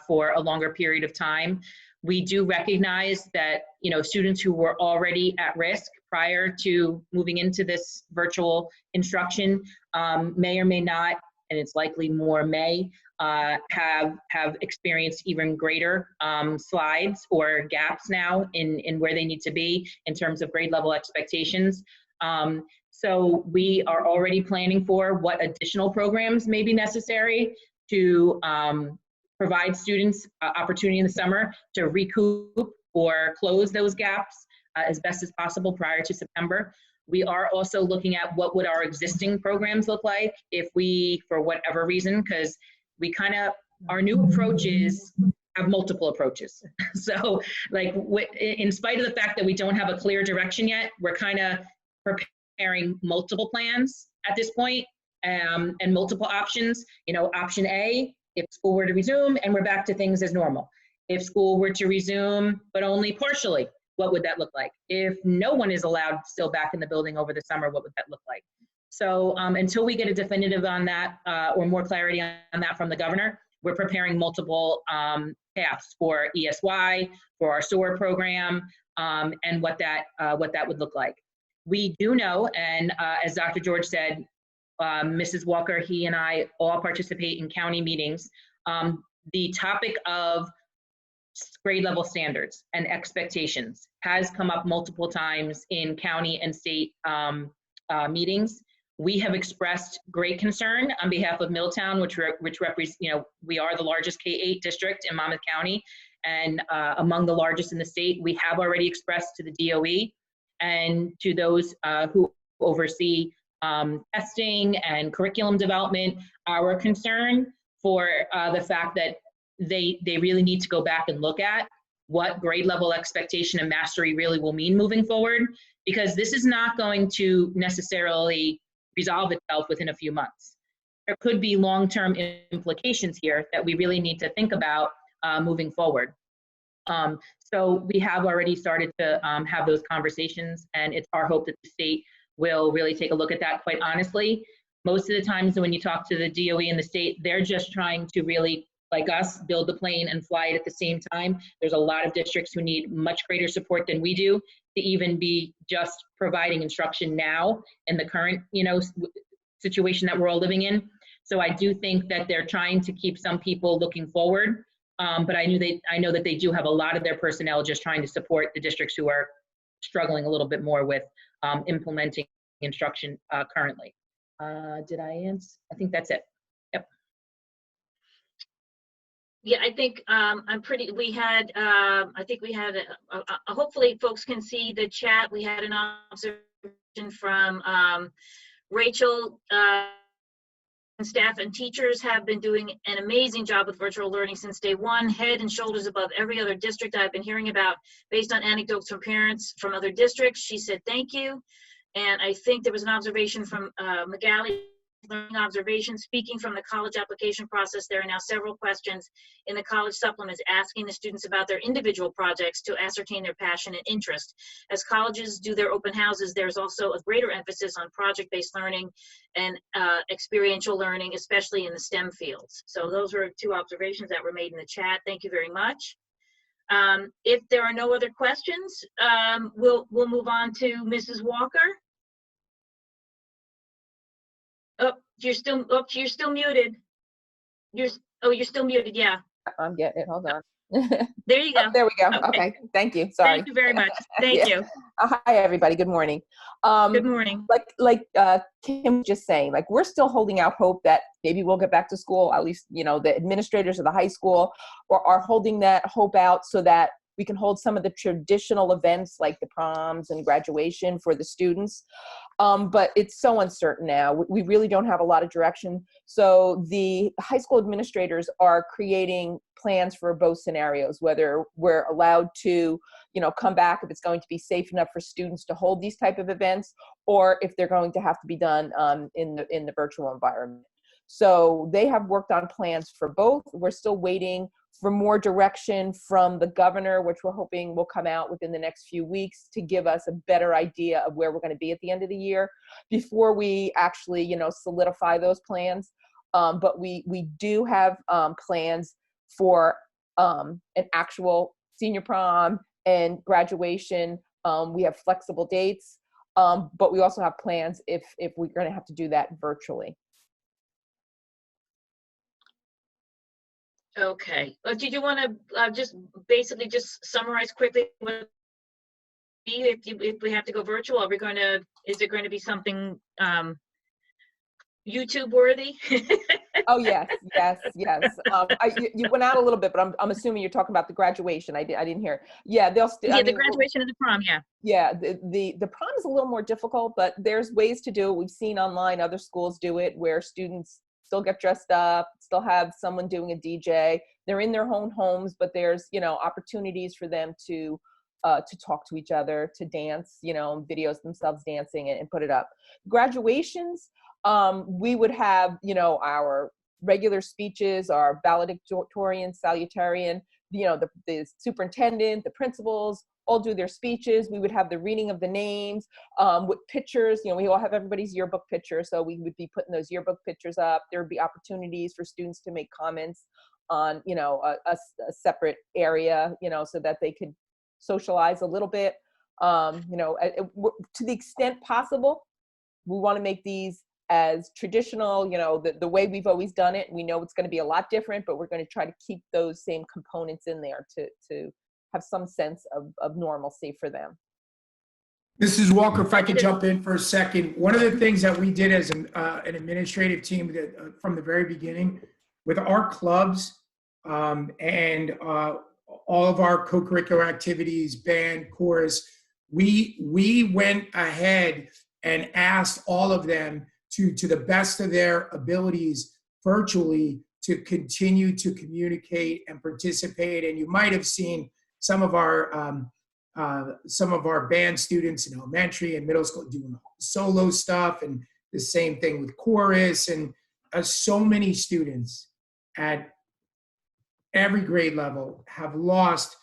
for a longer period of time. We do recognize that, students who were already at risk prior to moving into this virtual instruction may or may not, and it's likely more may, have experienced even greater slides or gaps now in where they need to be in terms of grade level expectations. So we are already planning for what additional programs may be necessary to provide students opportunity in the summer to recoup or close those gaps as best as possible prior to September. We are also looking at what would our existing programs look like if we, for whatever reason, because we our new approaches have multiple approaches. So in spite of the fact that we don't have a clear direction yet, we're kind of preparing multiple plans at this point and multiple options. Option A, if school were to resume and we're back to things as normal. If school were to resume, but only partially, what would that look like? If no one is allowed still back in the building over the summer, what would that look like? So until we get a definitive on that or more clarity on that from the governor, we're preparing multiple paths for ESY, for our SOAR program, and what that would look like. We do know, and as Dr. George said, Mrs. Walker, he and I all participate in county meetings. The topic of grade level standards and expectations has come up multiple times in county and state meetings. We have expressed great concern on behalf of Middletown, which represents, we are the largest K-8 district in Monmouth County and among the largest in the state. We have already expressed to the DOE and to those who oversee testing and curriculum development are a concern for the fact that they really need to go back and look at what grade level expectation and mastery really will mean moving forward, because this is not going to necessarily resolve itself within a few months. There could be long-term implications here that we really need to think about moving forward. So we have already started to have those conversations, and it's our hope that the state will really take a look at that. Quite honestly, most of the times when you talk to the DOE and the state, they're just trying to really, like us, build the plane and fly it at the same time. There's a lot of districts who need much greater support than we do to even be just providing instruction now in the current, situation that we're all living in. So I do think that they're trying to keep some people looking forward. But I know that they do have a lot of their personnel just trying to support the districts who are struggling a little bit more with implementing instruction currently. Did I answer? I think that's it. Yep. Yeah, I think hopefully folks can see the chat. We had an observation from Rachel. Staff and teachers have been doing an amazing job with virtual learning since day one, head and shoulders above every other district I've been hearing about based on anecdotes from parents from other districts. She said, thank you. And I think there was an observation from Magali, learning observation, speaking from the college application process. There are now several questions in the college supplements asking the students about their individual projects to ascertain their passion and interest. As colleges do their open houses, there's also a greater emphasis on project-based learning and experiential learning, especially in the STEM fields. So those were two observations that were made in the chat. Thank you very much. If there are no other questions, we'll move on to Mrs. Walker. Oh, you're still muted. You're still muted. Yeah. I'm getting it. Hold on. There you go. There we go. Okay. Okay. Thank you. Sorry. Thank you very much. Thank Yeah. you. Hi, everybody. Good morning. Good morning. Like Kim was just saying, like, we're still holding out hope that maybe we'll get back to school. At least, the administrators of the high school are holding that hope out so that we can hold some of the traditional events like the proms and graduation for the students. But it's so uncertain now. We really don't have a lot of direction. So the high school administrators are creating plans for both scenarios, whether we're allowed to, come back if it's going to be safe enough for students to hold these type of events, or if they're going to have to be done in the virtual environment. So they have worked on plans for both. We're still waiting for more direction from the governor, which we're hoping will come out within the next few weeks to give us a better idea of where we're going to be at the end of the year before we actually, solidify those plans. But we do have plans for an actual senior prom and graduation. We have flexible dates, but we also have plans if we're going to have to do that virtually. Okay. Did you want to just basically just summarize quickly what if we have to go virtual? Is it going to be something YouTube worthy? Oh yes. You went out a little bit, but I'm assuming you're talking about the graduation. I didn't hear. Yeah, they'll still. Yeah, the graduation and the prom. Yeah. Yeah, the prom is a little more difficult, but there's ways to do it. We've seen online other schools do it where students still get dressed up, still have someone doing a DJ. They're in their own homes, but there's, opportunities for them to talk to each other, to dance, videos themselves dancing and put it up. Graduations, we would have, our regular speeches, our valedictorian, salutarian, the superintendent, the principals, all do their speeches. We would have the reading of the names with pictures. We all have everybody's yearbook picture, so we would be putting those yearbook pictures up. There would be opportunities for students to make comments on, a separate area, so that they could socialize a little bit. To the extent possible, we want to make these as traditional, the way we've always done it. We know it's going to be a lot different, but we're going to try to keep those same components in there to have some sense of normalcy for them. Mrs. Walker, if I could jump in for a second. One of the things that we did as an administrative team from the very beginning with our clubs and all of our co-curricular activities, band, chorus, we went ahead and asked all of them to the best of their abilities virtually to continue to communicate and participate. And you might have seen some of our band students in elementary and middle school doing solo stuff, and the same thing with chorus, and so many students at every grade level have lost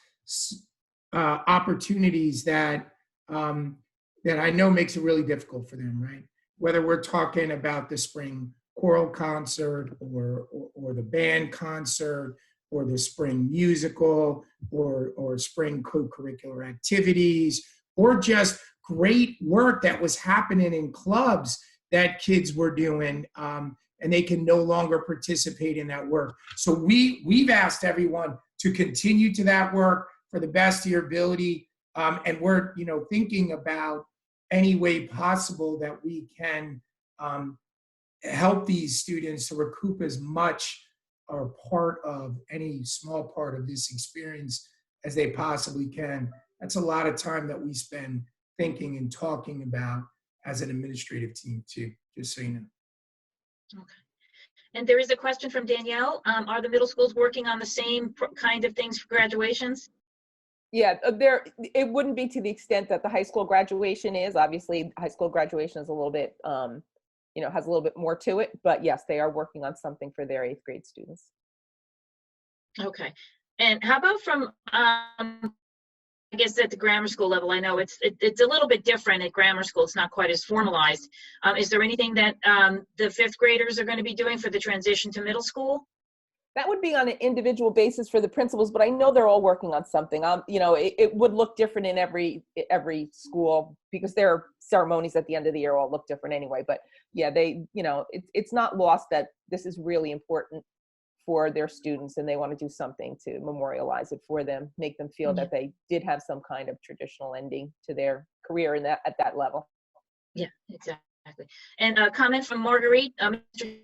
opportunities that I know makes it really difficult for them, right? Whether we're talking about the spring choral concert or the band concert or the spring musical or spring co-curricular activities, or just great work that was happening in clubs that kids were doing, and they can no longer participate in that work. So we've asked everyone to continue to that work for the best of your ability, and we're thinking about any way possible that we can help these students to recoup as much or part of any small part of this experience as they possibly can. That's a lot of time that we spend thinking and talking about as an administrative team too, just so you know. Okay. And there is a question from Danielle. Are the middle schools working on the same kind of things for graduations? Yeah, it wouldn't be to the extent that the high school graduation is. Obviously, high school graduation is a little bit, has a little bit more to it. But yes, they are working on something for their 8th grade students. Okay. And how about from, I guess at the grammar school level? I know it's a little bit different at grammar school. It's not quite as formalized. Is there anything that the 5th graders are going to be doing for the transition to middle school? That would be on an individual basis for the principals, but I know they're all working on something. It would look different in every school because their ceremonies at the end of the year all look different anyway. But yeah, it's not lost that this is really important for their students, and they want to do something to memorialize it for them, make them feel that they did have some kind of traditional ending to their career at that level. Yeah, exactly. And a comment from Marguerite. Mr.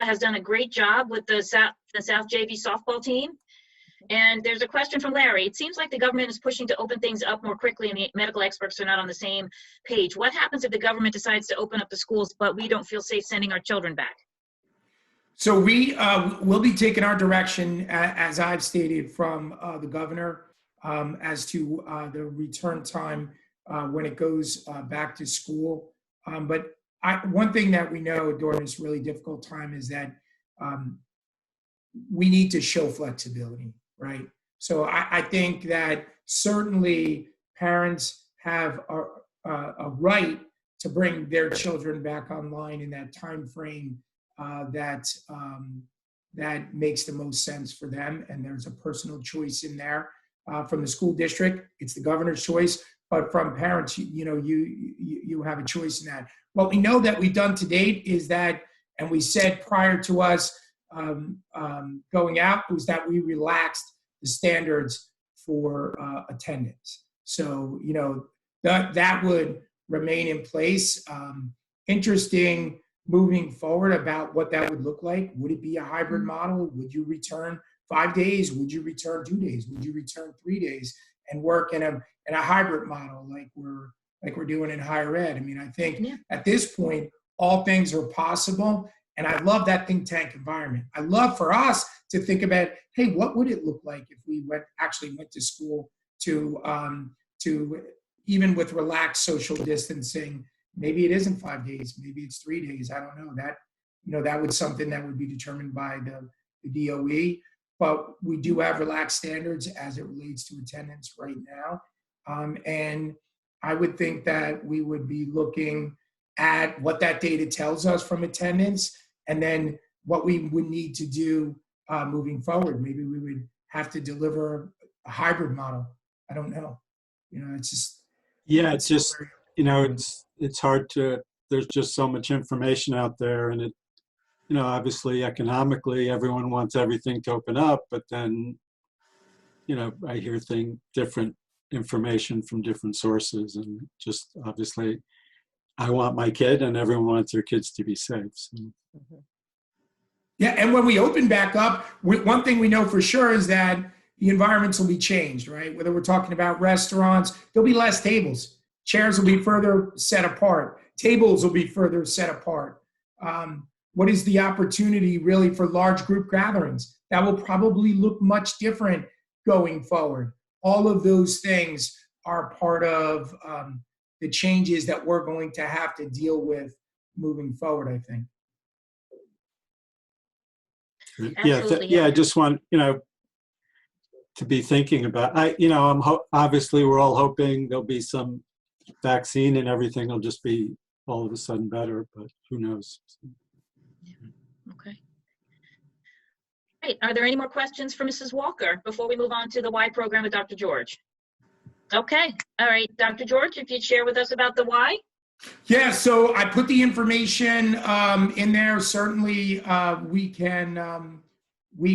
has done a great job with the South JV softball team. And there's a question from Larry. It seems like the government is pushing to open things up more quickly and the medical experts are not on the same page. What happens if the government decides to open up the schools, but we don't feel safe sending our children back? So we will be taking our direction, as I've stated, from the governor as to the return time when it goes back to school. But one thing that we know during this really difficult time is that we need to show flexibility, right? So I think that certainly parents have a right to bring their children back online in that time frame that makes the most sense for them, and there's a personal choice in there. From the school district, it's the governor's choice, but from parents, you have a choice in that. What we know that we've done to date is that, and we said prior to us going out, was that we relaxed the standards for attendance. So that would remain in place. Interesting moving forward about what that would look like. Would it be a hybrid model? Would you return 5 days? Would you return 2 days? Would you return 3 days and work in a hybrid model like we're doing in higher ed? I mean, I think at this point, all things are possible. And I love that think tank environment. I love for us to think about, hey, what would it look like if we actually went to school to even with relaxed social distancing? Maybe it isn't 5 days, maybe it's 3 days. I don't know. That would something that would be determined by the DOE. But we do have relaxed standards as it relates to attendance right now. And I would think that we would be looking at what that data tells us from attendance, and then what we would need to do moving forward. Maybe we would have to deliver a hybrid model. I don't know. It's just. Yeah, it's just, it's hard to, there's just so much information out there, and it, obviously economically everyone wants everything to open up, but then, I hear different information from different sources, and just obviously I want my kid and everyone wants their kids to be safe. So. Yeah, and when we open back up, one thing we know for sure is that the environments will be changed, right? Whether we're talking about restaurants, there'll be less tables. Chairs will be further set apart. Tables will be further set apart. What is the opportunity really for large group gatherings? That will probably look much different going forward. All of those things are part of the changes that we're going to have to deal with moving forward, I think. Absolutely. I just want, to be thinking about, obviously we're all hoping there'll be some vaccine and everything will just be all of a sudden better, but who knows? Okay. Great. Are there any more questions for Mrs. Walker before we move on to the Y program with Dr. George? Okay. All right. Dr. George, if you'd share with us about the Y. Yeah, so I put the information in there. Certainly, we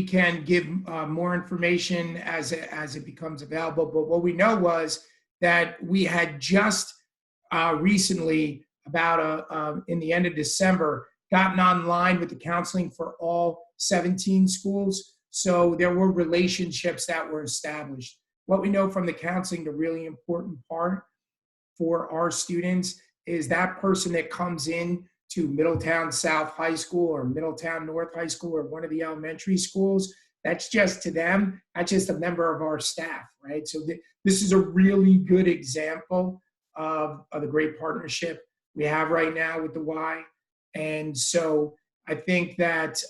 can give more information as it becomes available. But what we know was that we had just recently, about in the end of December, gotten online with the counseling for all 17 schools. So there were relationships that were established. What we know from the counseling, the really important part for our students is that person that comes in to Middletown South High School or Middletown North High School or one of the elementary schools, that's just to them, that's just a member of our staff, right? So this is a really good example of the great partnership we have right now with the Y. And so I think that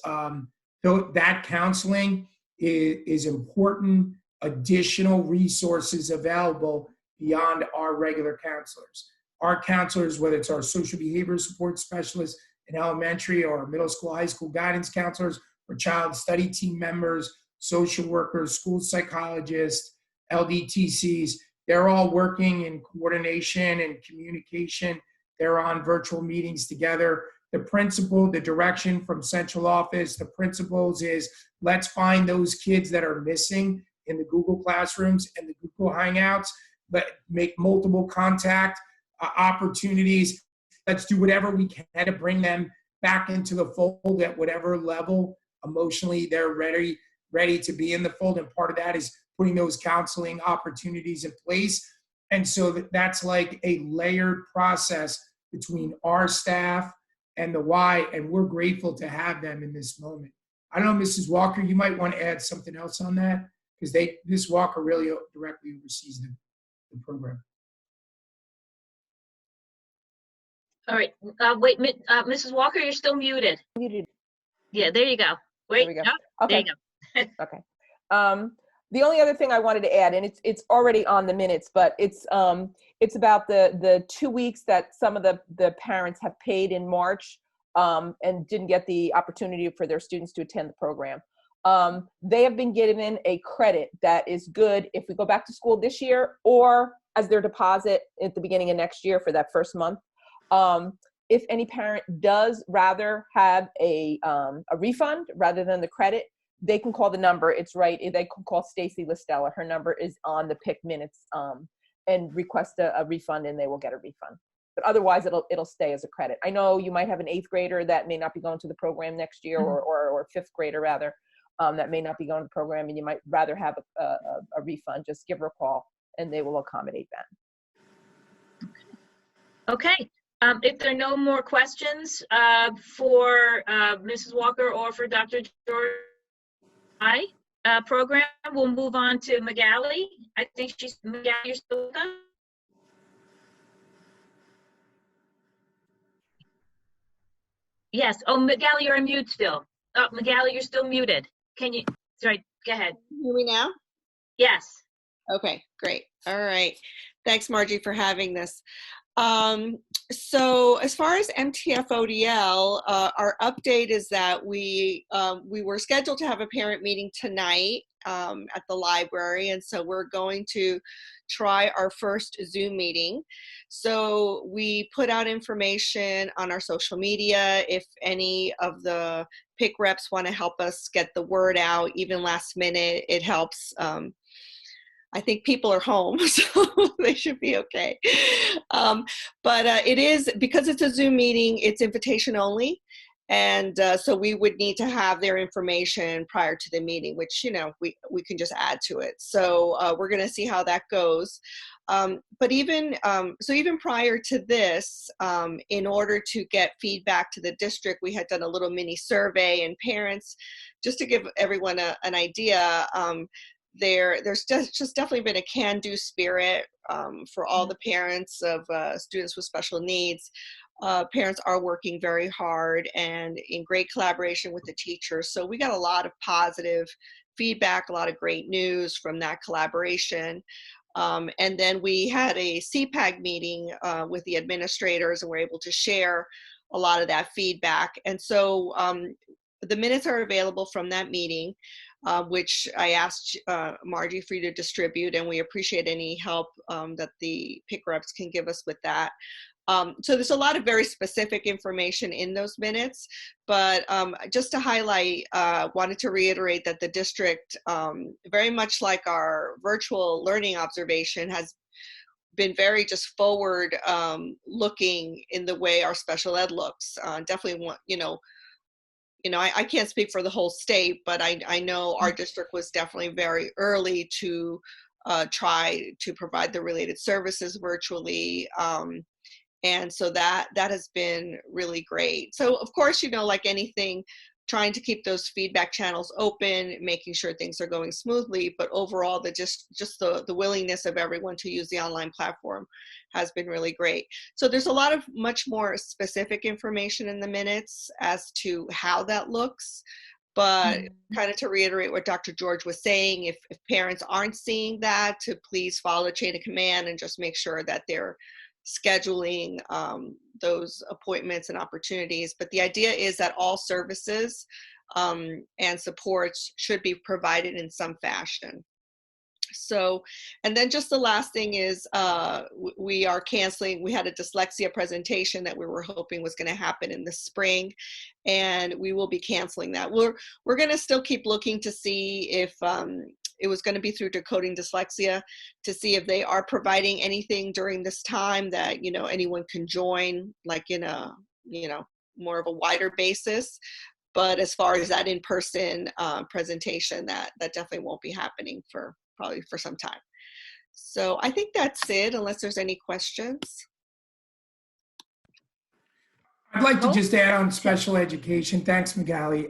that counseling is important, additional resources available beyond our regular counselors. Our counselors, whether it's our social behavior support specialists in elementary or middle school, high school guidance counselors, or child study team members, social workers, school psychologists, LDTCs, they're all working in coordination and communication. They're on virtual meetings together. The principle, the direction from central office, the principles is let's find those kids that are missing in the Google Classrooms and the Google Hangouts, but make multiple contact opportunities. Let's do whatever we can to bring them back into the fold at whatever level emotionally they're ready to be in the fold. And part of that is putting those counseling opportunities in place. And so that's like a layered process between our staff and the Y, and we're grateful to have them in this moment. I don't know, Mrs. Walker, you might want to add something else on that, because Ms. Walker really directly oversees the program. All right. Wait, Mrs. Walker, you're still muted. Muted. Yeah, there you go. Wait. There we go. Oh, Okay. there you go. Okay. The only other thing I wanted to add, and it's already on the minutes, but it's about the 2 weeks that some of the parents have paid in March and didn't get the opportunity for their students to attend the program. They have been given a credit that is good if we go back to school this year or as their deposit at the beginning of next year for that first month. If any parent does rather have a refund rather than the credit, they can call the number. It's right. They can call Stacy Listella. Her number is on the PIC minutes and request a refund, and they will get a refund. But otherwise, it'll stay as a credit. I know you might have an 8th grader that may not be going to the program next year, or 5th grader rather, that may not be going to the program, and you might rather have a refund. Just give her a call, and they will accommodate that. Okay. If there are no more questions for Mrs. Walker or for Dr. George program, we'll move on to Magali. I think Magali, you're still with us? Yes. Oh, Magali, you're on mute still. Oh, Magali, you're still muted. Sorry, go ahead. Hear me now? Yes. Okay, great. All right. Thanks, Margie, for having this. So as far as MTF-ODL, our update is that we were scheduled to have a parent meeting tonight at the library, and so we're going to try our first Zoom meeting. So we put out information on our social media. If any of the PIC reps want to help us get the word out, even last minute, it helps. I think people are home, so they should be okay. But it is, because it's a Zoom meeting, it's invitation only. And so we would need to have their information prior to the meeting, which, we can just add to it. So we're going to see how that goes. But even so, even prior to this, in order to get feedback to the district, we had done a little mini survey, and parents, just to give everyone an idea, there's just definitely been a can-do spirit for all the parents of students with special needs. Parents are working very hard and in great collaboration with the teachers. So we got a lot of positive feedback, a lot of great news from that collaboration. And then we had a CPAG meeting with the administrators, and we're able to share a lot of that feedback. And so the minutes are available from that meeting, which I asked Margie for you to distribute, and we appreciate any help that the PIC reps can give us with that. So there's a lot of very specific information in those minutes, but just to highlight, wanted to reiterate that the district, very much like our virtual learning observation, has been very just forward looking in the way our special ed looks. Definitely want, I can't speak for the whole state, but I know our district was definitely very early to try to provide the related services virtually. And so that has been really great. So of course, like anything, trying to keep those feedback channels open, making sure things are going smoothly, but overall, just the willingness of everyone to use the online platform has been really great. So there's a lot of much more specific information in the minutes as to how that looks. But kind of to reiterate what Dr. George was saying, if parents aren't seeing that, to please follow the chain of command and just make sure that they're scheduling those appointments and opportunities. But the idea is that all services and supports should be provided in some fashion. So, and then just the last thing is we are canceling. We had a dyslexia presentation that we were hoping was going to happen in the spring, and we will be canceling that. We're going to still keep looking to see if it was going to be through Decoding Dyslexia, to see if they are providing anything during this time that anyone can join, like in a more of a wider basis. But as far as that in-person presentation, that definitely won't be happening probably for some time. So I think that's it, unless there's any questions. I'd like to just add on special education. Thanks, Magali.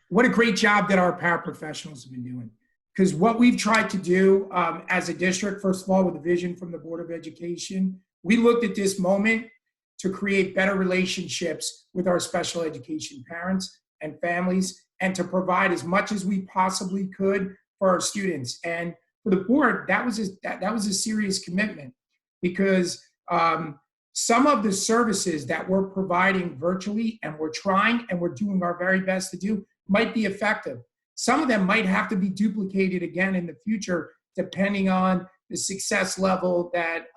What a great job that our paraprofessionals have been doing. Because what we've tried to do as a district, first of all, with a vision from the Board of Education, we looked at this moment to create better relationships with our special education parents and families, and to provide as much as we possibly could for our students. And for the board, that was a serious commitment, because some of the services that we're providing virtually, and we're trying and we're doing our very best to do, might be effective. Some of them might have to be duplicated again in the future, depending on the success level that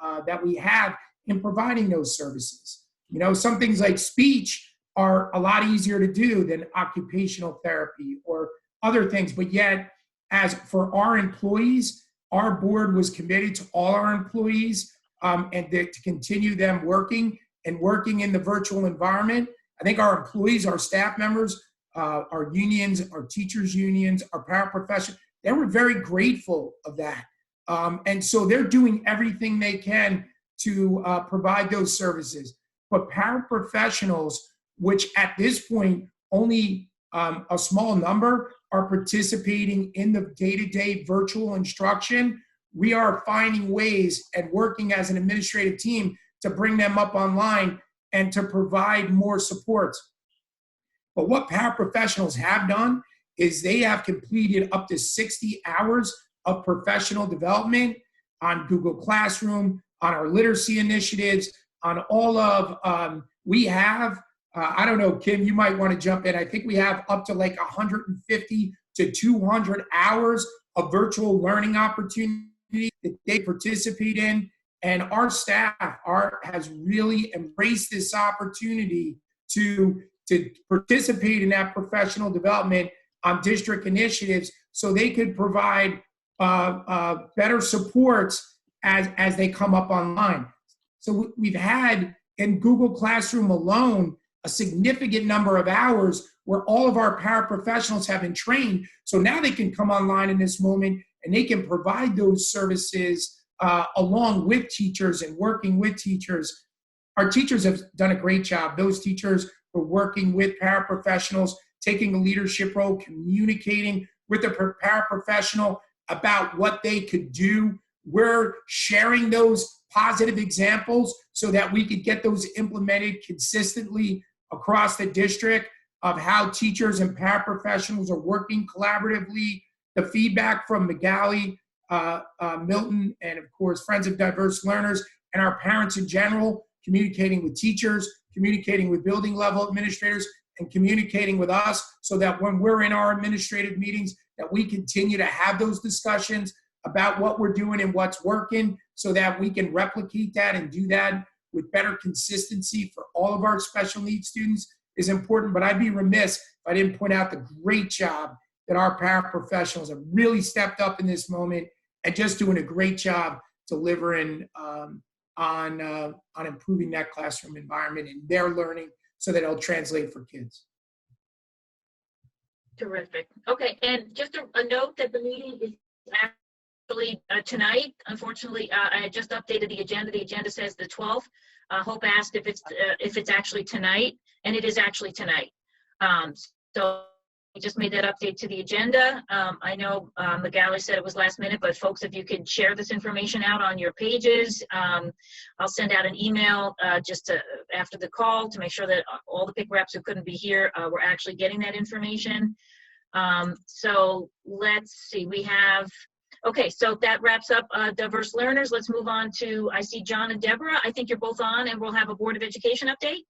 we have in providing those services. Some things like speech are a lot easier to do than occupational therapy or other things. But yet, as for our employees, our board was committed to all our employees and to continue them working in the virtual environment. I think our employees, our staff members, our unions, our teachers' unions, our paraprofessionals, they were very grateful of that. And so they're doing everything they can to provide those services. But paraprofessionals, which at this point only a small number are participating in the day-to-day virtual instruction, we are finding ways and working as an administrative team to bring them up online and to provide more supports. But what paraprofessionals have done is they have completed up to 60 hours of professional development on Google Classroom, on our literacy initiatives, on all of, we have, I don't know, Kim, you might want to jump in. I think we have up to like 150 to 200 hours of virtual learning opportunity that they participate in. And our staff has really embraced this opportunity to participate in that professional development on district initiatives so they could provide better supports as they come up online. So we've had in Google Classroom alone a significant number of hours where all of our paraprofessionals have been trained. So now they can come online in this moment and they can provide those services along with teachers and working with teachers. Our teachers have done a great job. Those teachers were working with paraprofessionals, taking a leadership role, communicating with the paraprofessional about what they could do. We're sharing those positive examples so that we could get those implemented consistently across the district of how teachers and paraprofessionals are working collaboratively. The feedback from Magali, Milton, and of course, Friends of Diverse Learners, and our parents in general, communicating with teachers, communicating with building level administrators, and communicating with us so that when we're in our administrative meetings, that we continue to have those discussions about what we're doing and what's working so that we can replicate that and do that with better consistency for all of our special needs students is important. But I'd be remiss if I didn't point out the great job that our paraprofessionals have really stepped up in this moment and just doing a great job delivering on improving that classroom environment and their learning so that it'll translate for kids. Terrific. Okay, and just a note that the meeting is actually tonight. Unfortunately, I just updated the agenda. The agenda says the 12th. Hope asked if it's actually tonight, and it is actually tonight. So we just made that update to the agenda. I know Magali said it was last minute, but folks, if you could share this information out on your pages, I'll send out an email just after the call to make sure that all the PIC reps who couldn't be here were actually getting that information. So let's see, we have, okay, so that wraps up Diverse Learners. Let's move on to, I see John and Deborah. I think you're both on, and we'll have a Board of Education update.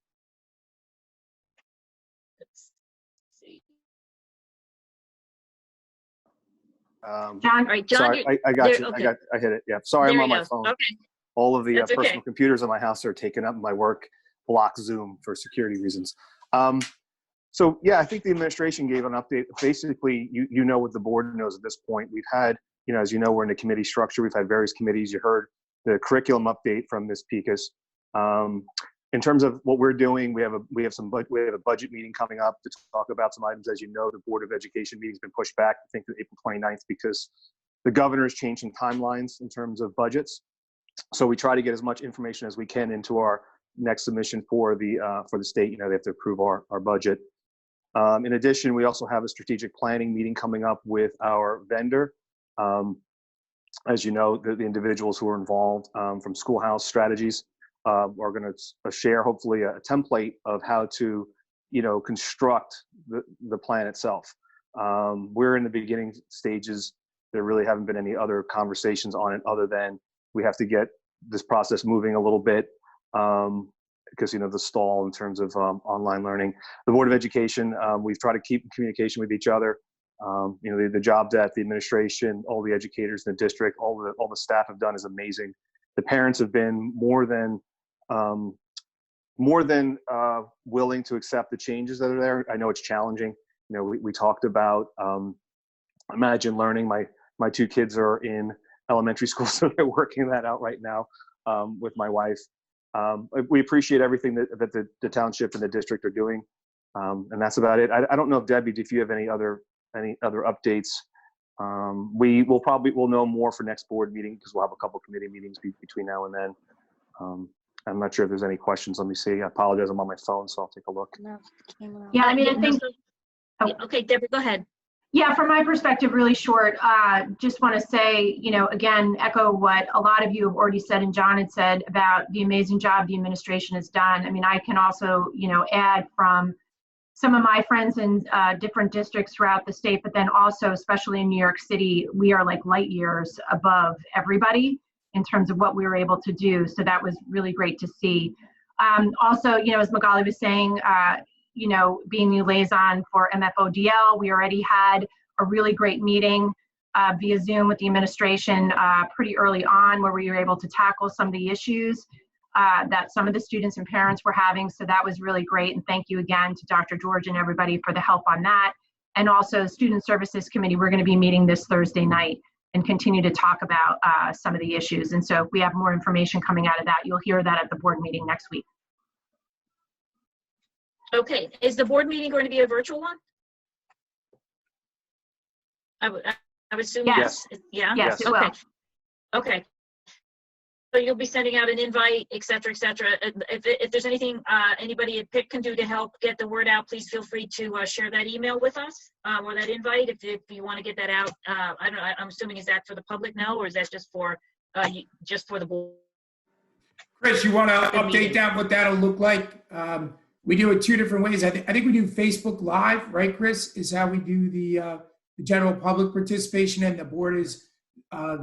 John, all right, John, sorry, I got there, you. okay. I hit it. Yeah, sorry, There I'm on you my go. phone. Okay. All of the That's okay. personal computers in my house are taken up. My work blocks Zoom for security reasons. So yeah, I think the administration gave an update. Basically, you know what the board knows at this point. We've had, as you know, we're in a committee structure. We've had various committees. You heard the curriculum update from Ms. Pekas. In terms of what we're doing, we have a budget meeting coming up to talk about some items. As you know, the Board of Education meeting's been pushed back, I think, to April 29th because the governor's changing timelines in terms of budgets. So we try to get as much information as we can into our next submission for the state. They have to approve our budget. In addition, we also have a strategic planning meeting coming up with our vendor. As you know, the individuals who are involved from Schoolhouse Strategies are going to share, hopefully, a template of how to, construct the plan itself. We're in the beginning stages. There really haven't been any other conversations on it other than we have to get this process moving a little bit because, the stall in terms of online learning. The Board of Education, we've tried to keep in communication with each other. The job that the administration, all the educators in the district, all the staff have done is amazing. The parents have been more than willing to accept the changes that are there. I know it's challenging. We talked about Imagine Learning. My two kids are in elementary school, so they're working that out right now with my wife. We appreciate everything that the township and the district are doing, and that's about it. I don't know if Debbie, if you have any other updates. We'll know more for next board meeting because we'll have a couple committee meetings between now and then. I'm not sure if there's any questions. Let me see. I apologize. I'm on my phone, so I'll take a look. Yeah, I mean, I think. Okay, Deborah, go ahead. Yeah, from my perspective, really short, just want to say, again, echo what a lot of you have already said and John had said about the amazing job the administration has done. I mean, I can also, add from some of my friends in different districts throughout the state, but then also, especially in New York City, we are like light years above everybody in terms of what we were able to do. So that was really great to see. Also, as Magali was saying, being the liaison for MFODL, we already had a really great meeting via Zoom with the administration pretty early on where we were able to tackle some of the issues that some of the students and parents were having. So that was really great. And thank you again to Dr. George and everybody for the help on that. And also Student Services Committee, we're going to be meeting this Thursday night and continue to talk about some of the issues. And so if we have more information coming out of that, you'll hear that at the board meeting next week. Okay, is the board meeting going to be a virtual one? I would assume yes. Yeah? Yes, it will. Okay. So you'll be sending out an invite, et cetera, et cetera. If there's anything anybody at PIC can do to help get the word out, please feel free to share that email with us or that invite if you want to get that out. I don't know. I'm assuming, is that for the public now, or is that just for the board? Chris, you want to Good update meeting. that, what that'll look like? We do it two different ways. I think we do Facebook Live, right, Chris? Is how we do the general public participation, and the board is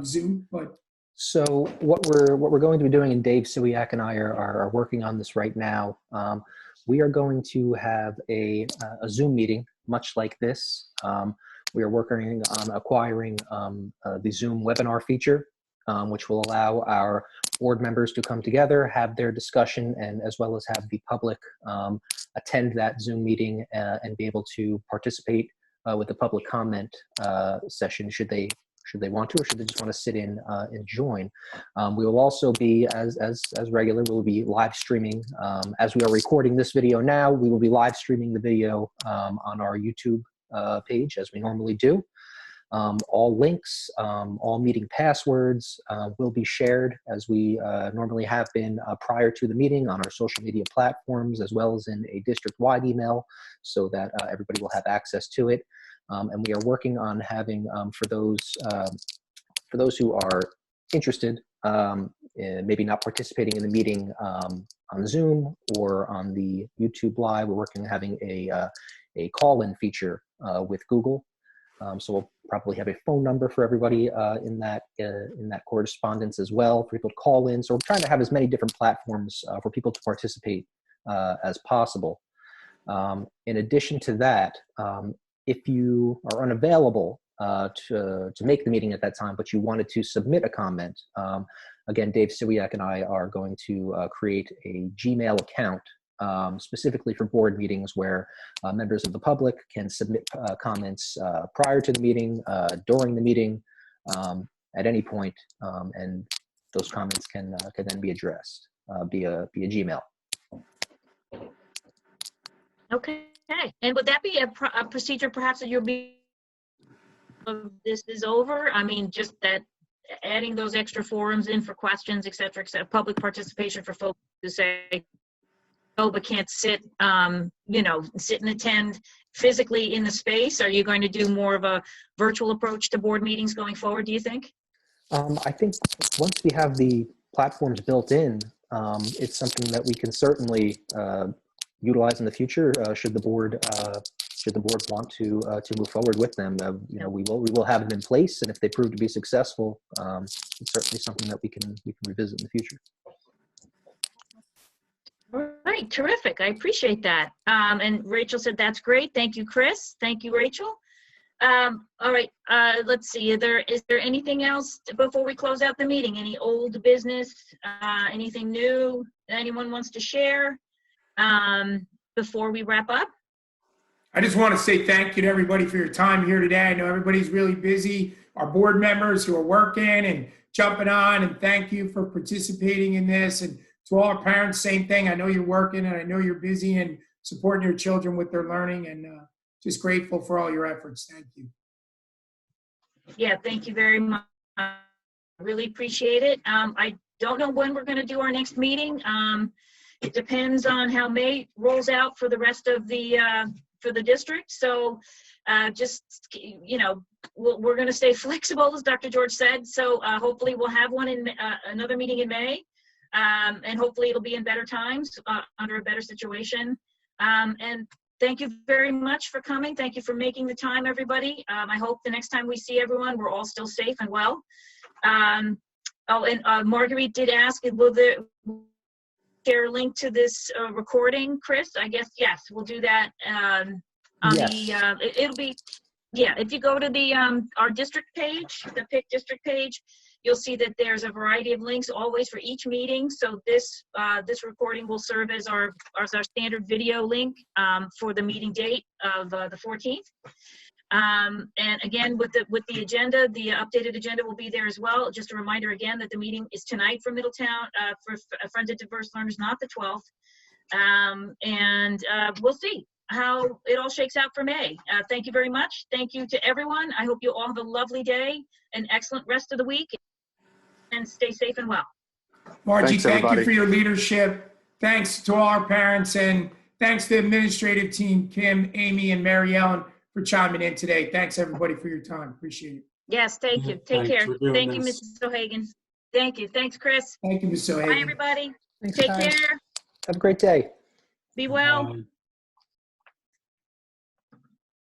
Zoom. But so what we're going to be doing, and Dave Siwiak and I are working on this right now. We are going to have a Zoom meeting, much like this. We are working on acquiring the Zoom webinar feature, which will allow our board members to come together, have their discussion, and as well as have the public attend that Zoom meeting and be able to participate with the public comment session should they want to, or should they just want to sit in and join. We will also be, as regular, we'll be live streaming. As we are recording this video now, we will be live streaming the video on our YouTube page, as we normally do. All links, all meeting passwords will be shared, as we normally have been prior to the meeting, on our social media platforms, as well as in a district-wide email, so that everybody will have access to it. And we are working on having, for those who are interested, maybe not participating in the meeting on Zoom or on the YouTube Live, we're working on having a call-in feature with Google. So we'll probably have a phone number for everybody in that correspondence as well, for people to call in. So we're trying to have as many different platforms for people to participate as possible. In addition to that, if you are unavailable to make the meeting at that time, but you wanted to submit a comment, again, Dave Siwiak and I are going to create a Gmail account specifically for board meetings, where members of the public can submit comments prior to the meeting, during the meeting, at any point, and those comments can then be addressed via Gmail. Okay. And would that be a procedure perhaps that you'll be, this is over? I mean, just that adding those extra forums in for questions, et cetera, public participation for folks to say, oh, but can't sit, sit and attend physically in the space? Are you going to do more of a virtual approach to board meetings going forward, do you think? I think once we have the platforms built in, it's something that we can certainly utilize in the future. Should the board want to move forward with them, we will have them in place, and if they prove to be successful, it's certainly something that we can revisit in the future. All right, terrific. I appreciate that. And Rachel said that's great. Thank you, Chris. Thank you, Rachel. All right, let's see. Is there anything else before we close out the meeting? Any old business? Anything new that anyone wants to share before we wrap up? I just want to say thank you to everybody for your time here today. I know everybody's really busy. Our board members who are working and jumping on, and thank you for participating in this. And to all our parents, same thing. I know you're working and I know you're busy and supporting your children with their learning, and just grateful for all your efforts. Thank you. Yeah, thank you very much. Really appreciate it. I don't know when we're going to do our next meeting. It depends on how May rolls out for the rest of the for the district. So we're going to stay flexible, as Dr. George said. So hopefully we'll have one in another meeting in May. And hopefully it'll be in better times, under a better situation. And thank you very much for coming. Thank you for making the time, everybody. I hope the next time we see everyone, we're all still safe and well. Marguerite did ask, will there share a link to this recording, Chris? I guess, yes, we'll do that. Yes. It'll be, yeah, if you go to the our district page, the PIC district page, you'll see that there's a variety of links always for each meeting. So this recording will serve as our standard video link for the meeting date of the 14th. And again, with the agenda, the updated agenda will be there as well. Just a reminder again that the meeting is tonight for Middletown, for Friends of Diverse Learners, not the 12th. And we'll see how it all shakes out for May. Thank you very much. Thank you to everyone. I hope you all have a lovely day, an excellent rest of the week, and stay safe and well. Margie, Thanks, thank you everybody. for your leadership. Thanks to all our parents, and thanks to the administrative team, Kim, Amy, and Mary Ellen, for chiming in today. Thanks, everybody, for your time. Appreciate it. Yes, thank you. Yeah, Take thanks care. for doing Thank you, this. Mrs. O'Hagan. Thank you. Thanks, Chris. Thank you, Ms. Bye, O'Hagan. everybody. Thanks, Take guys. care. Have a great day. Be well. Bye.